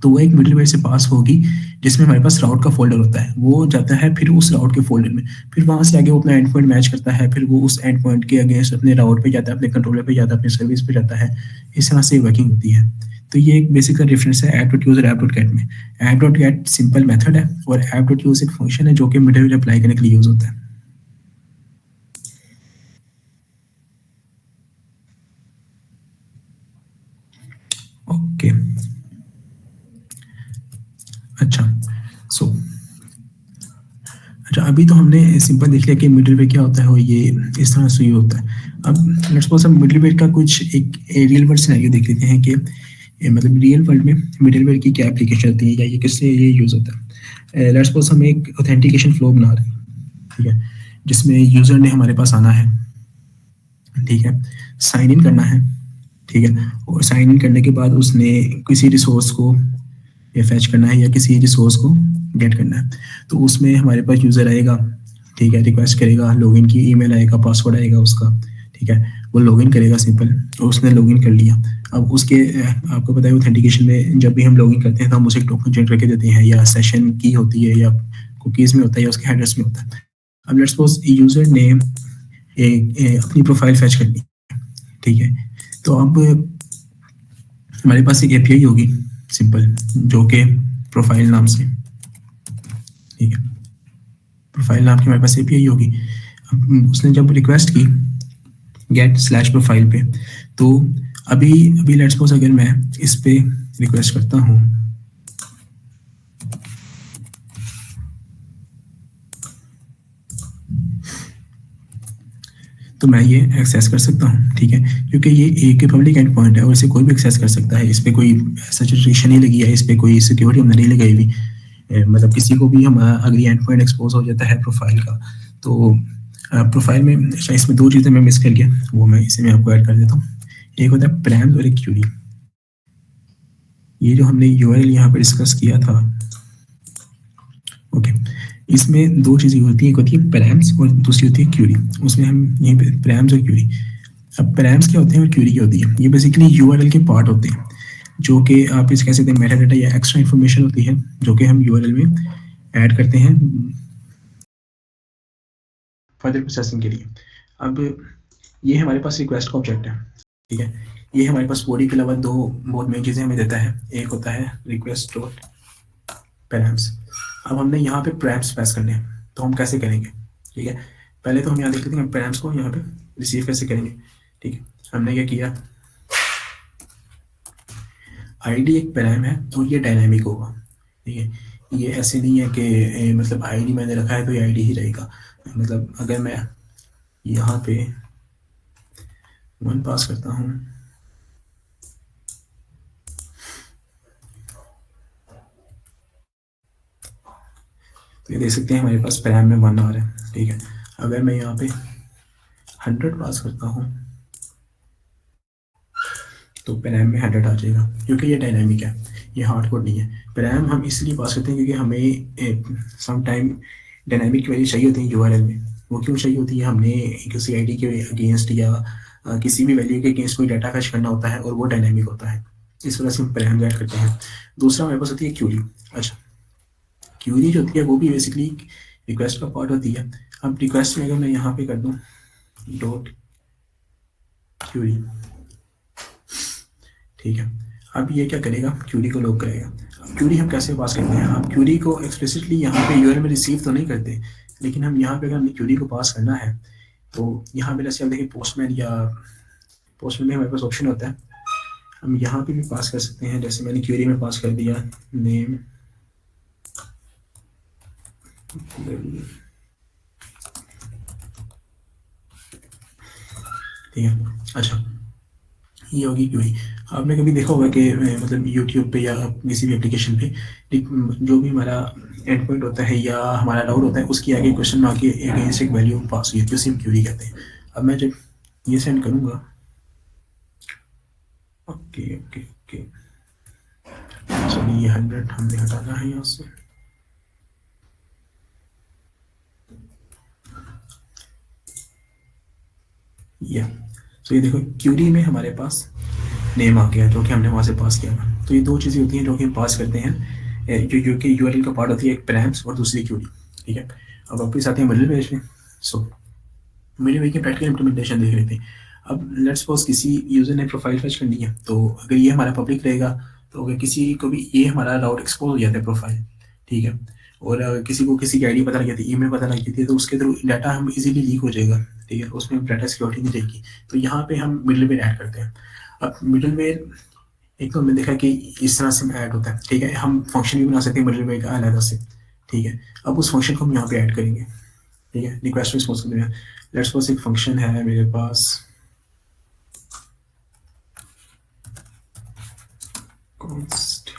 तो वो एक मिडलवेयर से पास होगी जिसमें हमारे पास राउट का फोल्डर होता है, वो जाता है फिर उस राउट के फोल्डर में, फिर वहां से आगे वो अपना एंड पॉइंट मैच करता है, फिर वो उस एंड पॉइंट के अगेंस्ट अपने राउट पे जाता है, अपने कंट्रोलर पे जाता है, अपने सर्विस पे जाता है। इस तरह से वर्किंग होती है। तो ये एक बेसिक डिफरेंस है app.use और app.get में। app.get सिंपल मेथड है और app.use एक फंक्शन है जो कि मिडलवेयर अप्लाई करने के लिए यूज होता है। ओके, अच्छा, अभी तो हमने सिंपल देख लिया कि मिडलवेयर क्या होता है और ये इस तरह से होता है। अब लेट्स सपोज हम मिडलवेयर का कुछ एक रियल वर्ल्ड सिनेरियो देख लेते हैं कि मतलब रियल वर्ल्ड में मिडलवेयर की क्या एप्लीकेशन होती है या ये किससे ये यूज होता है। लेट्स सपोज हम एक ऑथेंटिकेशन फ्लो बना रहे हैं, ठीक है, जिसमें यूजर ने हमारे पास आना है, ठीक है, साइन इन करना है, ठीक है, और साइन इन करने के बाद उसने किसी रिसोर्स को फैच करना है या किसी रिसोर्स को गेट करना है। तो उसमें हमारे पास यूजर आएगा, ठीक है, रिक्वेस्ट करेगा, लॉगिन की ईमेल आएगा, पासवर्ड आएगा उसका, ठीक है, वो लॉगिन करेगा सिंपल, और उसने लॉगिन कर लिया। अब उसके आपको पता है ऑथेंटिकेशन में जब भी हम लॉगिन करते हैं तो हम उसे टोकन जनरेट करके देते हैं, या सेशन की होती है, या कुकीज़ में होता है, या उसके हेडर्स में होता है। अब लेट्स सपोज यूज़र ने अपनी प्रोफाइल फैच कर ली, ठीक है, तो अब हमारे पास एक एपीआई होगी सिंपल, जो कि प्रोफाइल नाम से, ठीक है, प्रोफाइल नाम की हमारे पास एपीआई होगी। अब उसने जब रिक्वेस्ट की गेट स्लैश प्रोफाइल पे, तो अभी अभी लेट्स सपोज अगर मैं इस पे रिक्वेस्ट करता हूँ, तो मैं ये एक्सेस कर सकता हूँ, ठीक है, क्योंकि ये एक पब्लिक एंड पॉइंट है और इसे कोई भी एक्सेस कर सकता है। इस पर कोई ऐसा रिस्ट्रिक्शन नहीं लगी है, इस पर कोई सिक्योरिटी हमने नहीं लगाई हुई। मतलब किसी को भी हम अगर एंड पॉइंट एक्सपोज हो जाता है प्रोफाइल का, तो प्रोफाइल में अच्छा, इसमें दो चीज़ें मैं मिस कर गया, वो मैं इसे मैं आपको ऐड कर देता हूँ। एक होता है प्रैम्स और एक क्यूरी। ये जो हमने यूआरएल यहाँ पर डिस्कस किया था, ओके, इसमें दो चीज़ें होती हैं, एक होती है प्रैम्स और दूसरी होती है क्यूरी। उसमें हम यहीं पे प्रैम्स और क्यूरी, अब प्रैम्स क्या होते हैं और क्यूरी क्या होती है, ये बेसिकली यूआरएल के पार्ट होते हैं, जो कि आप इस कह सकते हैं मेटा डाटा या एक्स्ट्रा इन्फॉर्मेशन होती है, जो कि हम यूआरएल में ऐड करते हैं फर्दर प्रोसेसिंग के लिए। अब ये हमारे पास रिक्वेस्ट का ऑब्जेक्ट है, ठीक है, ये हमारे पास बॉडी के अलावा दो बहुत मेन चीज़ें हमें देता है। एक होता है रिक्वेस्ट डॉट पैराम्स। अब हमने यहाँ पे पैराम्स पास करने हैं, तो हम कैसे करेंगे, ठीक है, पहले तो हम यहाँ देख लेते हैं पैराम्स को यहाँ पे रिसीव कैसे करेंगे। ठीक है, हमने क्या किया, आईडी एक पैराम है और ये डायनामिक होगा, ठीक है, ये ऐसे नहीं है कि मतलब आईडी मैंने रखा है तो ये आईडी ही रहेगा। मतलब अगर मैं यहाँ पे 1 पास करता हूँ, तो ये देख सकते हैं हमारे पास पैराम में 1 आ रहा है, ठीक है। अगर मैं यहाँ पे 100 पास करता हूँ तो पैराम में 100 आ जाएगा, क्योंकि ये डायनामिक है, ये हार्ड कोड नहीं है। पैराम हम इसलिए पास करते हैं क्योंकि हमें सम टाइम डायनामिक की वैल्यू चाहिए होती है यूआरएल में। वो क्यों चाहिए होती है, हमने किसी आईडी के अगेंस्ट या किसी भी वैल्यू के अगेंस्ट कोई डाटा फैच करना होता है और वो डायनामिक होता है, इस वजह से हम पैराम ऐड करते हैं। दूसरा हमारे पास होती है क्यूरी। अच्छा, क्यूरी जो होती है वो भी बेसिकली रिक्वेस्ट का पार्ट होती है। अब रिक्वेस्ट में अगर मैं यहाँ पे कर दूँ डॉट क्यूरी, ठीक है, अब ये क्या करेगा, क्यूरी को लॉक करेगा। अब क्यूरी हम कैसे पास करते हैं, अब क्यूरी को एक्सप्लिसिटली यहाँ पे यूआरएल में रिसीव तो नहीं करते, लेकिन हम यहाँ पे अगर हमें क्यूरी को पास करना है तो यहाँ पे जैसे आप देखिए पोस्टमैन या पोस्टमैन में हमारे पास ऑप्शन होता है, हम यहाँ पे भी पास कर सकते हैं। जैसे मैंने क्यूरी में पास कर दिया नेम, ठीक है। अच्छा, ये होगी क्यूरी। आपने कभी देखा होगा कि मतलब यूट्यूब पे या किसी भी एप्लीकेशन पे जो भी हमारा एंड पॉइंट होता है या हमारा डाउट होता है उसकी आगे क्वेश्चन मार्क के अगेंस्ट एक वैल्यू पास हुई है, तो उसे हम क्यूरी कहते हैं। अब मैं जब ये सेंड करूँगा, ओके ओके ओके, चलिए ये 100 हमने हटाना है यहाँ से, या तो ये देखो क्यूरी में हमारे पास नेम आ गया जो कि हमने वहाँ से पास किया था। तो ये दो चीज़ें होती हैं जो कि हम पास करते हैं, जो कि यूआरएल का पार्ट होती है, एक प्रैम्स और दूसरी क्यूरी, ठीक है। अब वापस आते हैं मिडिल पेज में। सो मिडिल पेज की प्रैक्टिकल इंप्लीमेंटेशन देख रहे थे। अब लेट्स सपोज किसी यूजर ने प्रोफाइल फैच करनी है, तो अगर ये हमारा पब्लिक रहेगा, तो अगर किसी को भी ये हमारा राउट एक्सपोज हो जाता है प्रोफाइल, ठीक है, और किसी को किसी की आईडी पता लग जाती है, ईमेल पता लग जाती है, तो उसके थ्रू डाटा हम इजीली लीक हो जाएगा, ठीक है, उसमें डाटा सिक्योरिटी नहीं रहेगी। तो यहाँ पे हम मिडिलवेयर ऐड करते हैं। अब मिडिलवेयर एक तो हमने देखा कि इस तरह से ऐड होता है, ठीक है, हम फंक्शन भी बना सकते हैं मिडिलवेयर का अलग से, ठीक है। अब उस फंक्शन को हम यहाँ पे ऐड करेंगे, ठीक है, रिक्वेस्ट रिस्पॉन्स के लिए लेट्स सपोज एक फंक्शन है मेरे पास const,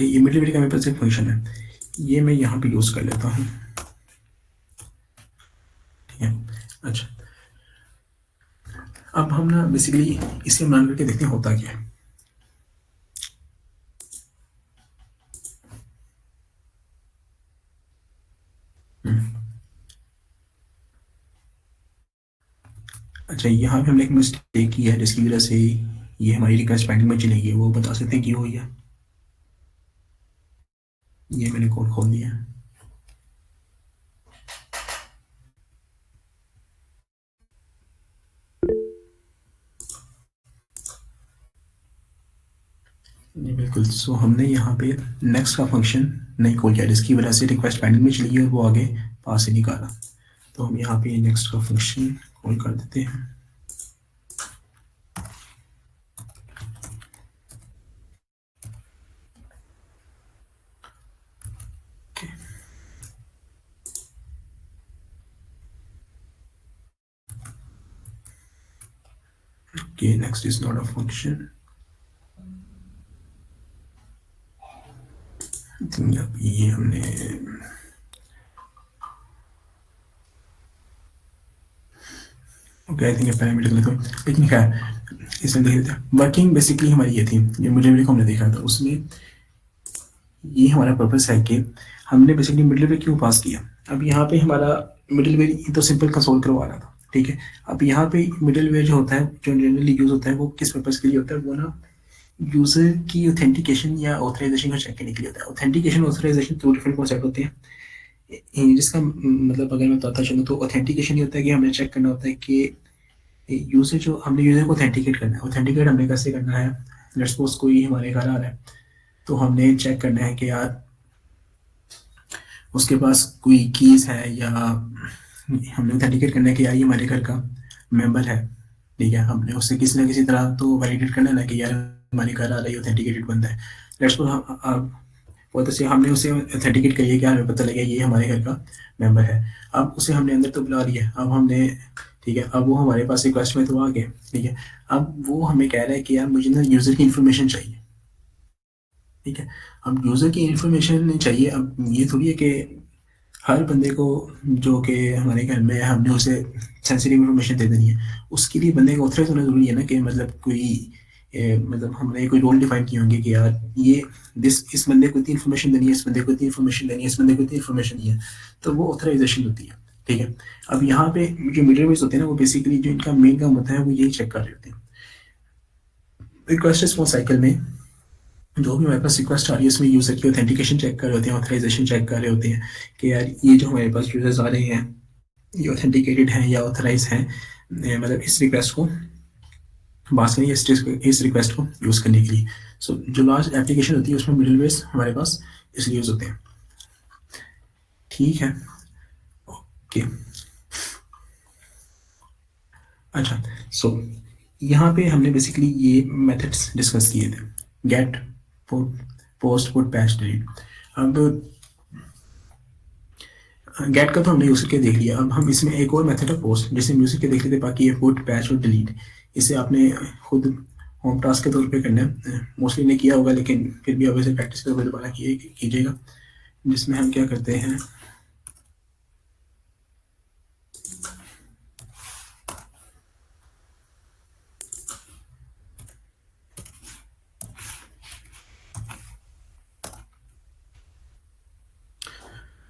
कि ये मिडिलवेयर का मेरे पास एक फंक्शन है, ये मैं यहाँ पे यूज़ कर लेता हूँ, ठीक है। अच्छा, अब हम ना बेसिकली इसे रन करके देखते हैं होता क्या है। अच्छा, यहाँ पे हमने एक मिस्टेक की है जिसकी वजह से ये हमारी रिक्वेस्ट पेंडिंग में चली गई, वो बता सकते हैं क्यों हुई है? ये मैंने कोड खोल दिया है। जी बिल्कुल। सो हमने यहाँ पे नेक्स्ट का फंक्शन नहीं खोल किया जिसकी वजह से रिक्वेस्ट पेंडिंग में चली गई और वो आगे पास ही निकाला। तो हम यहाँ पे नेक्स्ट का फंक्शन कॉल कर देते हैं। Okay, next is not a function. अब ये हमने ओके आई थिंक पैरामीटर लिखो, लेकिन खैर इसमें देख लेते हैं। वर्किंग बेसिकली हमारी ये थी, ये मिडिलवेयर को हमने देखा था, उसमें ये हमारा पर्पस है कि हमने बेसिकली मिडिलवेयर क्यों पास किया। अब यहाँ पे हमारा मिडिलवेयर ये तो सिंपल कंसोल करवा रहा था, ठीक है। अब यहाँ पे मिडिलवेयर जो होता है, जो जनरली यूज होता है, वो किस पर्पस के लिए होता है? वो ना यूजर की ऑथेंटिकेशन या ऑथराइजेशन को चेक करने के लिए होता है। ऑथेंटिकेशन ऑथराइजेशन दो डिफरेंट कॉन्सेप्ट होते हैं, जिसका मतलब अगर मैं बताता चलूँ तो ऑथेंटिकेशन ये होता है कि हमें चेक करना होता है कि यूजर जो हमने यूजर को ऑथेंटिकेट करना है। ऑथेंटिकेट हमने कैसे करना है? लेट्स सपोज कोई हमारे घर आ रहा है, तो हमने चेक करना है कि यार उसके पास कोई कीज है, या हमने ऑथेंटिकेट करना है कि यार ये हमारे घर का मेंबर है, ठीक है। हमने उससे किसी ना किसी तरह तो वैलिडेट करना है कि यार हमारे घर आ रहा है ऑथेंटिकेटेड बंदा है। लेट्स सपोज हम बहुत से हमने उसे ऑथेंटिकेट करिए कि हमें पता लगे ये हमारे घर का मेंबर है। अब उसे हमने अंदर तो बुला लिया, अब हमने ठीक है, अब वो हमारे पास रिक्वेस्ट में तो आ गया, ठीक है। अब वो हमें कह रहा है कि यार मुझे ना यूज़र की इन्फॉर्मेशन चाहिए, ठीक है। अब यूज़र की इन्फॉर्मेशन चाहिए, अब ये थोड़ी है कि हर बंदे को जो कि हमारे घर में है हमने उसे सेंसिटिव इन्फॉर्मेशन दे देनी है। उसके लिए बंदे का ऑथराइज होना ज़रूरी है ना, कि मतलब कोई मतलब हमने कोई रोल डिफाइन किए होंगे कि यार ये इस बंदे को इतनी इन्फॉर्मेशन देनी है, इस बंदे को इतनी इन्फॉर्मेशन देनी है, इस बंदे को इतनी इन्फॉर्मेशन दी है, तो वो ऑथराइजेशन होती है, ठीक है। अब यहाँ पे जो मिडलवेयर्स होते हैं ना, वो बेसिकली जो इनका मेन काम होता है वो यही चेक कर रहे होते हैं। रिक्वेस्ट रिस्पॉन्स साइकिल में जो भी हमारे पास रिक्वेस्ट आ रही है उसमें यूज़र की ऑथेंटिकेशन चेक कर रहे होते हैं, ऑथराइजेशन चेक कर रहे होते हैं कि यार ये जो हमारे पास यूजर्स आ रहे हैं ये ऑथेंटिकेटेड हैं या ऑथराइज हैं, मतलब इस रिक्वेस्ट को पास करिए, इस रिक्वेस्ट को यूज़ करने के लिए। सो जो लार्ज एप्लीकेशन होती है उसमें मिडलवेयर्स हमारे पास इसलिए यूज़ होते हैं, ठीक है। ओके, अच्छा, सो यहाँ पे हमने बेसिकली ये मेथड्स डिस्कस किए थे, get, put, post, put, patch, delete. अब गेट का तो हमने यूज़ करके देख लिया, अब हम इसमें एक और मेथड है पोस्ट, जिसे म्यूजिक के देख लेते, बाकी ये पुट, पैच और डिलीट इसे आपने खुद होम टास्क के तौर पे करना है। मोस्टली ने किया होगा, लेकिन फिर भी अब इसे प्रैक्टिस करके दोबारा कीजिएगा, जिसमें हम क्या करते हैं,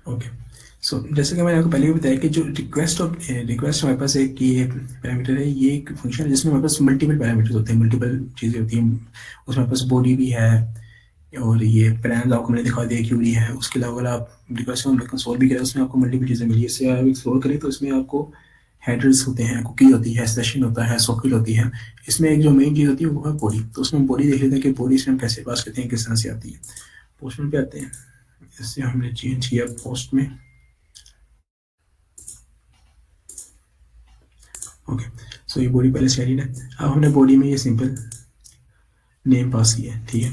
ओके। सो जैसे कि मैंने आपको पहले भी बताया कि जो रिक्वेस्ट हमारे पास एक ये पैरामीटर है, ये एक फंक्शन है जिसमें हमारे पास मल्टीपल पैरामीटर्स होते हैं, मल्टीपल चीज़ें होती हैं। उसमें हमारे पास बॉडी भी है और ये पैरामीटर आपको मैंने दिखा दिया क्यूरी है। उसके अलावा अगर आप रिक्वेस्ट को कंसोल भी करें उसमें आपको मल्टीपल चीज़ें मिली। इससे आप एक्सप्लोर करें तो इसमें आपको हेडर्स होते हैं, कुकी होती है, सेशन होता है, सॉकेट होती है। इसमें एक जो मेन चीज़ होती है वो है बॉडी। तो उसमें बॉडी देख लेते हैं कि बॉडी इसमें हम कैसे पास करते हैं, किस तरह से आती है। पोस्टमैन पे आते हैं, इससे हमने चेंज किया पोस्ट में, ओके। सो ये बॉडी पहले से एडिड है। अब हमने बॉडी में ये सिंपल नेम पास किया है, ठीक है,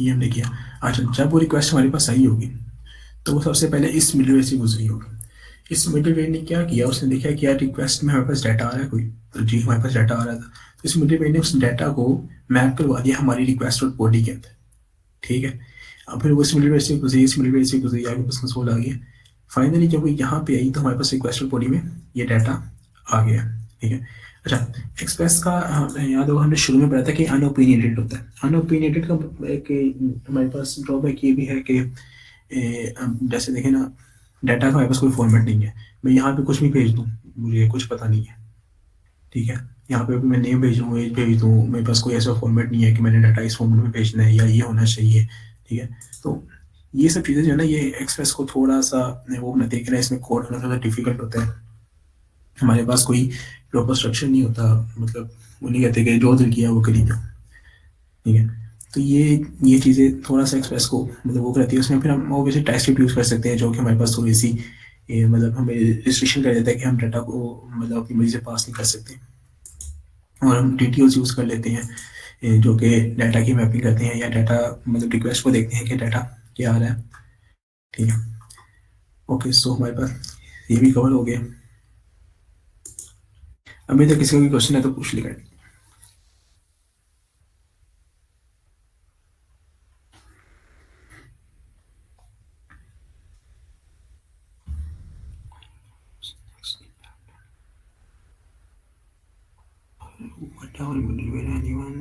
ये हमने किया। अच्छा, जब वो रिक्वेस्ट हमारे पास आई होगी तो वो सबसे पहले इस मिडलवेयर से गुजरी होगी। इस मिडिलवेयर ने क्या किया, उसने देखा कि यार रिक्वेस्ट में हमारे पास डाटा आ रहा है कोई, तो जी हमारे पास डाटा आ रहा था, तो इस मिडिलवेयर ने उस डाटा को मैप करवा दिया हमारी रिक्वेस्ट और बॉडी के अंदर। ठीक है, अब फिर वो इस मिडिलवेयर से गुजरी, इस मिडिलवेयर से गुजरी, आगे बस कंसोल आ गया। फाइनली जब वो यहाँ पे आई तो हमारे पास रिक्वेस्ट और बॉडी में ये डाटा आ गया। ठीक है, अच्छा, एक्सप्रेस का याद होगा हमने शुरू में पढ़ा था कि अनओपिनियटेड होता है। अनओपिनियटेड का एक हमारे पास ड्रॉबैक ये भी है कि जैसे देखें ना, डाटा का हमारे पास कोई फॉर्मेट नहीं है, मैं यहाँ पे कुछ भी भेज दूँ, मुझे कुछ पता नहीं है। ठीक है, यहाँ पे भी मैं नेम भेज दूँ, एज भेज दूँ, मेरे पास कोई ऐसा फॉर्मेट नहीं है कि मैंने डाटा इस फॉर्मेट में भेजना है या ये होना चाहिए। ठीक है, तो ये सब चीज़ें जो है ना, ये एक्सप्रेस को थोड़ा सा वो बनाती है कि ना, इसमें कोड होना थोड़ा डिफिकल्ट होता है। हमारे पास कोई प्रॉपर स्ट्रक्चर नहीं होता, मतलब वो नहीं कहते कि जो दिल किया वो करी दो। ठीक है, तो ये चीज़ें थोड़ा सा एक्सप्रेस को मतलब वो करती है। उसमें फिर हम ऑब्वियसली टाइप स्क्रिप्ट यूज़ कर सकते हैं, जो कि हमारे पास थोड़ी सी मतलब हमें रिस्ट्रिक्शन कर देता है कि हम डाटा को मतलब अपनी मर्जी से पास नहीं कर सकते। और हम डिटेल्स यूज़ कर लेते हैं जो कि डाटा की मैपिंग करते हैं, या डाटा मतलब रिक्वेस्ट को देखते हैं कि डाटा क्या आ रहा है। ठीक है, ओके, सो हमारे पास ये भी कवर हो गया। अभी तक किसी का भी क्वेश्चन है तो पूछ लेगा। What down middleware anyone?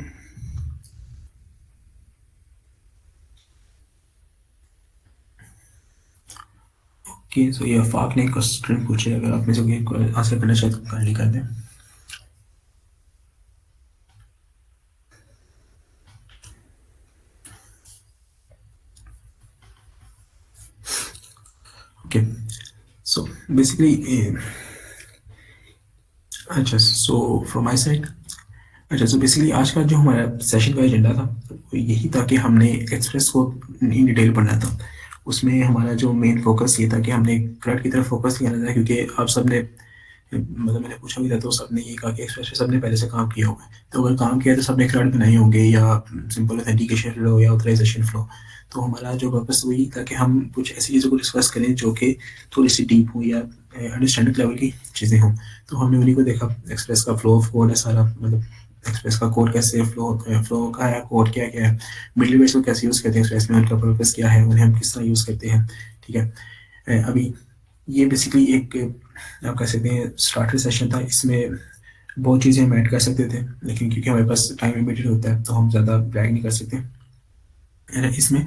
Okay, so ये आफाक ने क्वेश्चन पूछे, अगर आप में से कोई आंसर करना चाहे तो काइंडली कर दें। ओके, सो बेसिकली अच्छा, सो फ्रॉम माय साइड, अच्छा, सो बेसिकली आज का जो हमारा सेशन का एजेंडा था वो यही था कि हमने एक्सप्रेस को इन डिटेल पढ़ना था। उसमें हमारा जो मेन फोकस ये था कि हमने क्रेड की तरफ फोकस करना था, क्योंकि आप सबने मतलब मैंने पूछा भी था तो सबने ये कहा कि एक्सप्रेस पे सबने पहले से काम किया होगा। तो अगर काम किया है तो सबने क्रेड बनाए होंगे, या सिंपल ऑथेंटिकेशन फ्लो या ऑथराइजेशन फ्लो। तो हमारा जो पर्पस वही था कि हम कुछ ऐसी चीज़ों को डिस्कस करें जो कि थोड़ी सी डीप हो या अंडरस्टैंडिंग लेवल की चीज़ें हों। तो हमने उन्हीं को देखा, एक्सप्रेस का फ्लो ऑफ कोड है सारा, मतलब एक्सप्रेस का कोड कैसे फ्लो फ्लो का है, कोड क्या क्या है, मिडलवेयर को कैसे यूज़ करते हैं एक्सप्रेस में, उनका पर्पस क्या है, उन्हें हम किस तरह यूज़ करते हैं। ठीक है, अभी ये बेसिकली एक आप कह सकते हैं स्टार्टर सेशन था। इसमें बहुत चीज़ें हम ऐड कर सकते थे, लेकिन क्योंकि हमारे पास टाइम लिमिटेड होता है तो हम ज़्यादा ब्रैग नहीं कर सकते। इसमें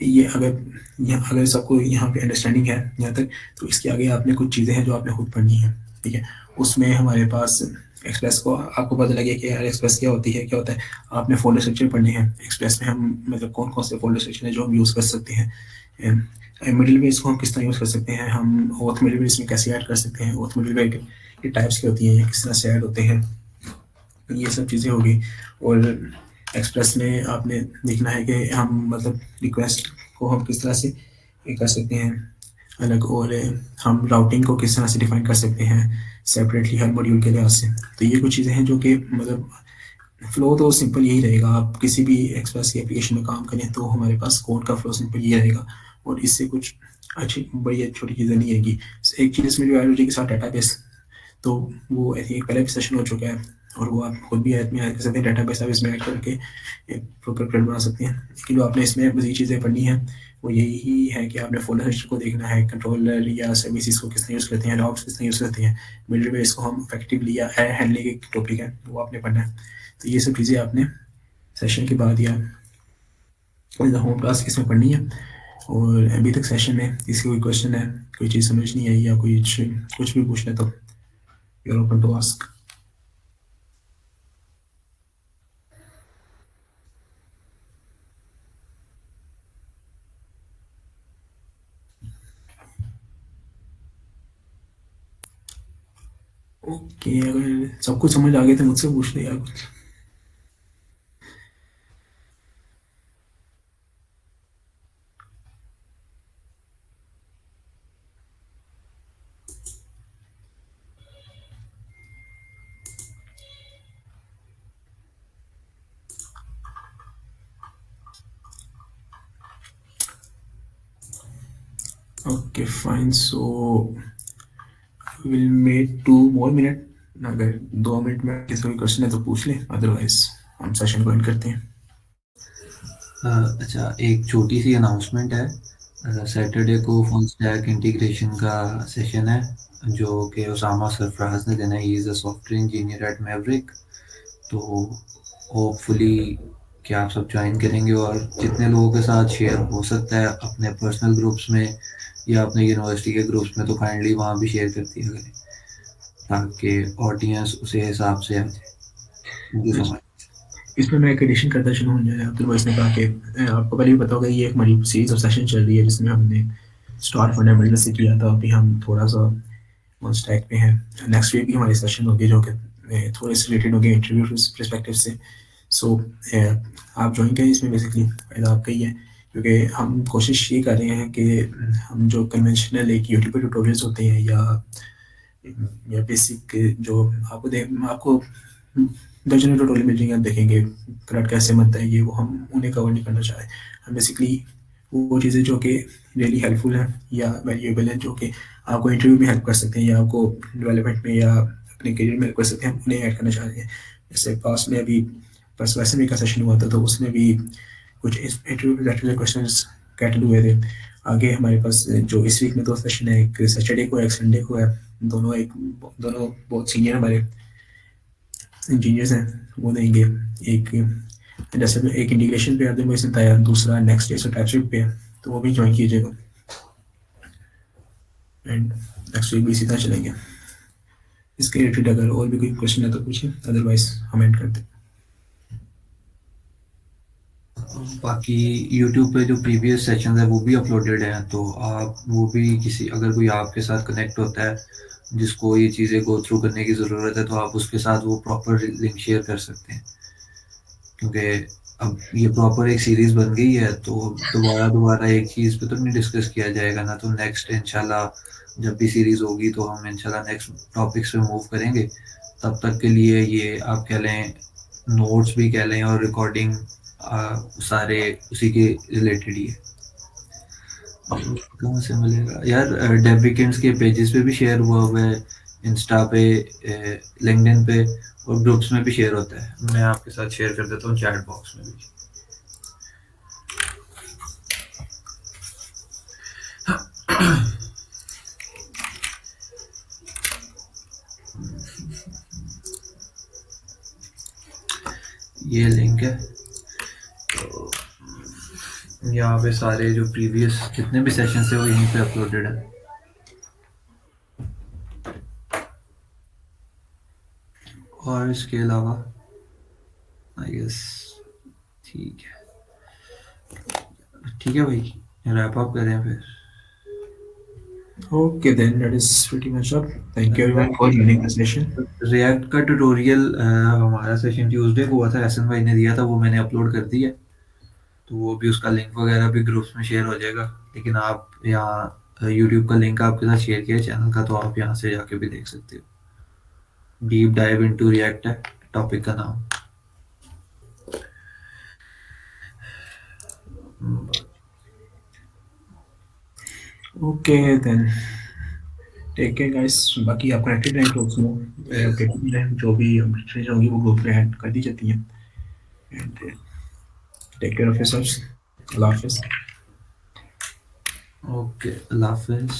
ये अगर सबको यहाँ पे अंडरस्टैंडिंग है यहाँ तक, तो इसके आगे आपने कुछ चीज़ें हैं जो आपने खुद पढ़नी है। ठीक है, उसमें हमारे पास एक्सप्रेस को आपको पता लगे कि यार एक्सप्रेस क्या होती है, क्या होता है। आपने फोल्डर स्ट्रक्चर पढ़ने हैं एक्सप्रेस में, हम मतलब कौन कौन से फोल्डर स्ट्रक्चर है जो हम यूज़ कर सकते हैं। मिडिल वेज को हम किस तरह यूज़ कर सकते हैं, हम ओथ मिडिल वेज में कैसे ऐड कर सकते हैं, ओथ मिडिल वेज की टाइप्स क्या होती हैं, ये किस तरह से ऐड होते हैं, ये सब चीज़ें होगी। और एक्सप्रेस में आपने देखना है कि हम मतलब रिक्वेस्ट को हम किस तरह से ये कर सकते हैं अलग, और हम राउटिंग को किस तरह से डिफाइन कर सकते हैं सेपरेटली हर मॉड्यूल के लिहाज से। तो ये कुछ चीज़ें हैं जो कि मतलब फ्लो तो सिंपल यही रहेगा। आप किसी भी एक्सप्रेस की एप्लीकेशन में काम करें तो हमारे पास कोड का फ्लो सिंपल ये रहेगा, और इससे कुछ अच्छी बड़ी छोटी चीज़ें नहीं है कि एक चीज़ इसमें जो बायोलॉजी के साथ डाटाबेस, तो वो आई थिंक पहले भी सेशन हो चुका है, और वो आप खुद भी ऐड में ऐड कर सकते हैं, डाटाबेस आप इसमें ऐड करके एक प्रॉपर क्रेड बना सकते हैं। लेकिन जो आपने इसमें मज़ीद चीज़ें पढ़नी है वो यही है कि आपने फोल्डर सिस्टम को देखना है, कंट्रोलर या सर्विसेज को किस तरह यूज़ करते हैं, लॉग्स किस तरह यूज़ करते हैं, मिडलवेयर को हम इफेक्टिवली या हैंडलिंग एक टॉपिक है वो आपने पढ़ना है। तो ये सब चीज़ें आपने सेशन के बाद या होम टास्क इसमें पढ़नी है। और अभी तक सेशन में किसी कोई क्वेश्चन है, कोई चीज़ समझ नहीं आई या कोई कुछ भी पूछना है तो you are open to ask. Okay, अगर सब कुछ समझ आ गया तो मुझसे पूछ ले यार कुछ। Okay fine, so will make 2 more minute, अगर 2 मिनट में किसी कोई क्वेश्चन है तो पूछ लें, अदरवाइज हम सेशन को एंड करते हैं। अच्छा, एक छोटी सी अनाउंसमेंट है। सैटरडे को फुल स्टैक इंटीग्रेशन का सेशन है जो कि उसामा सरफराज ने देना है। He is a software engineer at Maverick. तो होपफुली कि आप सब ज्वाइन करेंगे और जितने लोगों के साथ शेयर हो सकता है अपने पर्सनल ग्रुप्स में या अपने यूनिवर्सिटी के ग्रुप्स में, तो काइंडली वहाँ भी शेयर कर दिया करें ताकि ऑडियंस उसी हिसाब से आ जाए। Thank you so much. इसमें मैं एक एडिशन करता चलूँ। अब्दुल मोइस ने कहा कि आपको पहले भी पता होगा, ये एक हमारी सीरीज ऑफ सेशन चल रही है जिसमें हमने स्टार फंडामेंटल से किया था। अभी हम थोड़ा सा ऑन स्टैक पे हैं। नेक्स्ट वीक भी हमारी सेशन होगी जो कि थोड़े से रिलेटेड होगी इंटरव्यू परस्पेक्टिव से। सो आप ज्वाइन करें, इसमें बेसिकली फ़ायदा आपका ही है, क्योंकि हम कोशिश ये कर रहे हैं कि हम जो कन्वेंशनल एक यूट्यूब पे ट्यूटोरियल्स होते हैं या बेसिक जो आपको दर्जनों ट्यूटोरियल मिल जाएंगे, आप देखेंगे करंट कैसे बनता है, ये वो हम उन्हें कवर नहीं करना चाह रहे। हम बेसिकली वो चीज़ें जो कि रियली हेल्पफुल हैं या वैल्यूएबल हैं, जो कि आपको इंटरव्यू में हेल्प कर सकते हैं या आपको डेवलपमेंट में या अपने करियर में हेल्प कर सकते हैं, हम उन्हें ऐड करना चाह रहे हैं। जैसे पास में अभी बस वैसे में का सेशन हुआ था, तो उसमें भी कुछ इंटरव्यू रिलेटेड क्वेश्चन कैटल हुए थे। आगे हमारे पास जो इस वीक में 2 सेशन है, एक सैटरडे को एक संडे को है। दोनों बहुत सीनियर हमारे इंजीनियर्स हैं, वो देंगे। एक जैसे तो एक इंटीग्रेशन पे आते हैं तैयार, दूसरा नेक्स्ट डे से टाइपस्क्रिप्ट पे है, तो वो भी ज्वाइन कीजिएगा। एंड नेक्स्ट वीक भी इसी तरह चलेंगे। इसके रिलेटेड अगर और भी कोई क्वेश्चन है तो पूछिए, अदरवाइज हम एंड करते हैं। बाकी यूट्यूब पे जो प्रीवियस सेशन है वो भी अपलोडेड हैं, तो आप वो भी किसी, अगर कोई आपके साथ कनेक्ट होता है जिसको ये चीज़ें गो थ्रू करने की ज़रूरत है, तो आप उसके साथ वो प्रॉपर लिंक शेयर कर सकते हैं। क्योंकि अब ये प्रॉपर एक सीरीज़ बन गई है, तो दोबारा एक चीज़ पे तो नहीं डिस्कस किया जाएगा ना। तो नेक्स्ट इंशाल्लाह जब भी सीरीज़ होगी तो हम इंशाल्लाह नेक्स्ट टॉपिक्स पे मूव करेंगे। तब तक के लिए ये आप कह लें, नोट्स भी कह लें और रिकॉर्डिंग सारे उसी के रिलेटेड ही है। कहाँ से मिलेगा यार? डेव वीकेंड्स के पेजेस पे भी शेयर हुआ है, इंस्टा पे, लिंक्डइन पे और ग्रुप्स में भी शेयर होता है। मैं आपके साथ शेयर कर देता हूँ चैट बॉक्स में भी। ये लिंक है, तो यहाँ पे सारे जो प्रीवियस जितने भी सेशन थे वो यहीं पे अपलोडेड है। और इसके अलावा आई गेस ठीक है भाई, रैप अप करें फिर। Okay, then that is pretty much up. Thank you everyone for joining the session. React का ट्यूटोरियल हमारा सेशन ट्यूसडे को हुआ था, एसएन भाई ने दिया था, वो मैंने अपलोड कर दिया। तो वो भी, उसका लिंक वगैरह भी ग्रुप्स में शेयर हो जाएगा। लेकिन आप यहाँ यूट्यूब का लिंक आपके साथ शेयर किया है चैनल का, तो आप यहाँ से जाके भी देख सकते हो। डीप डाइव इनटू रिएक्ट है टॉपिक का नाम। Okay, then take care guys. बाकी आप कनेक्टेड रहें ग्रुप्स में, अपडेटेड रहें, जो भी अपडेट्स होंगी वो ग्रुप में ऐड कर दी जाती हैं। And take care of yourselves. अल्लाह हाफिज़। ओके, अल्लाह हाफिज़।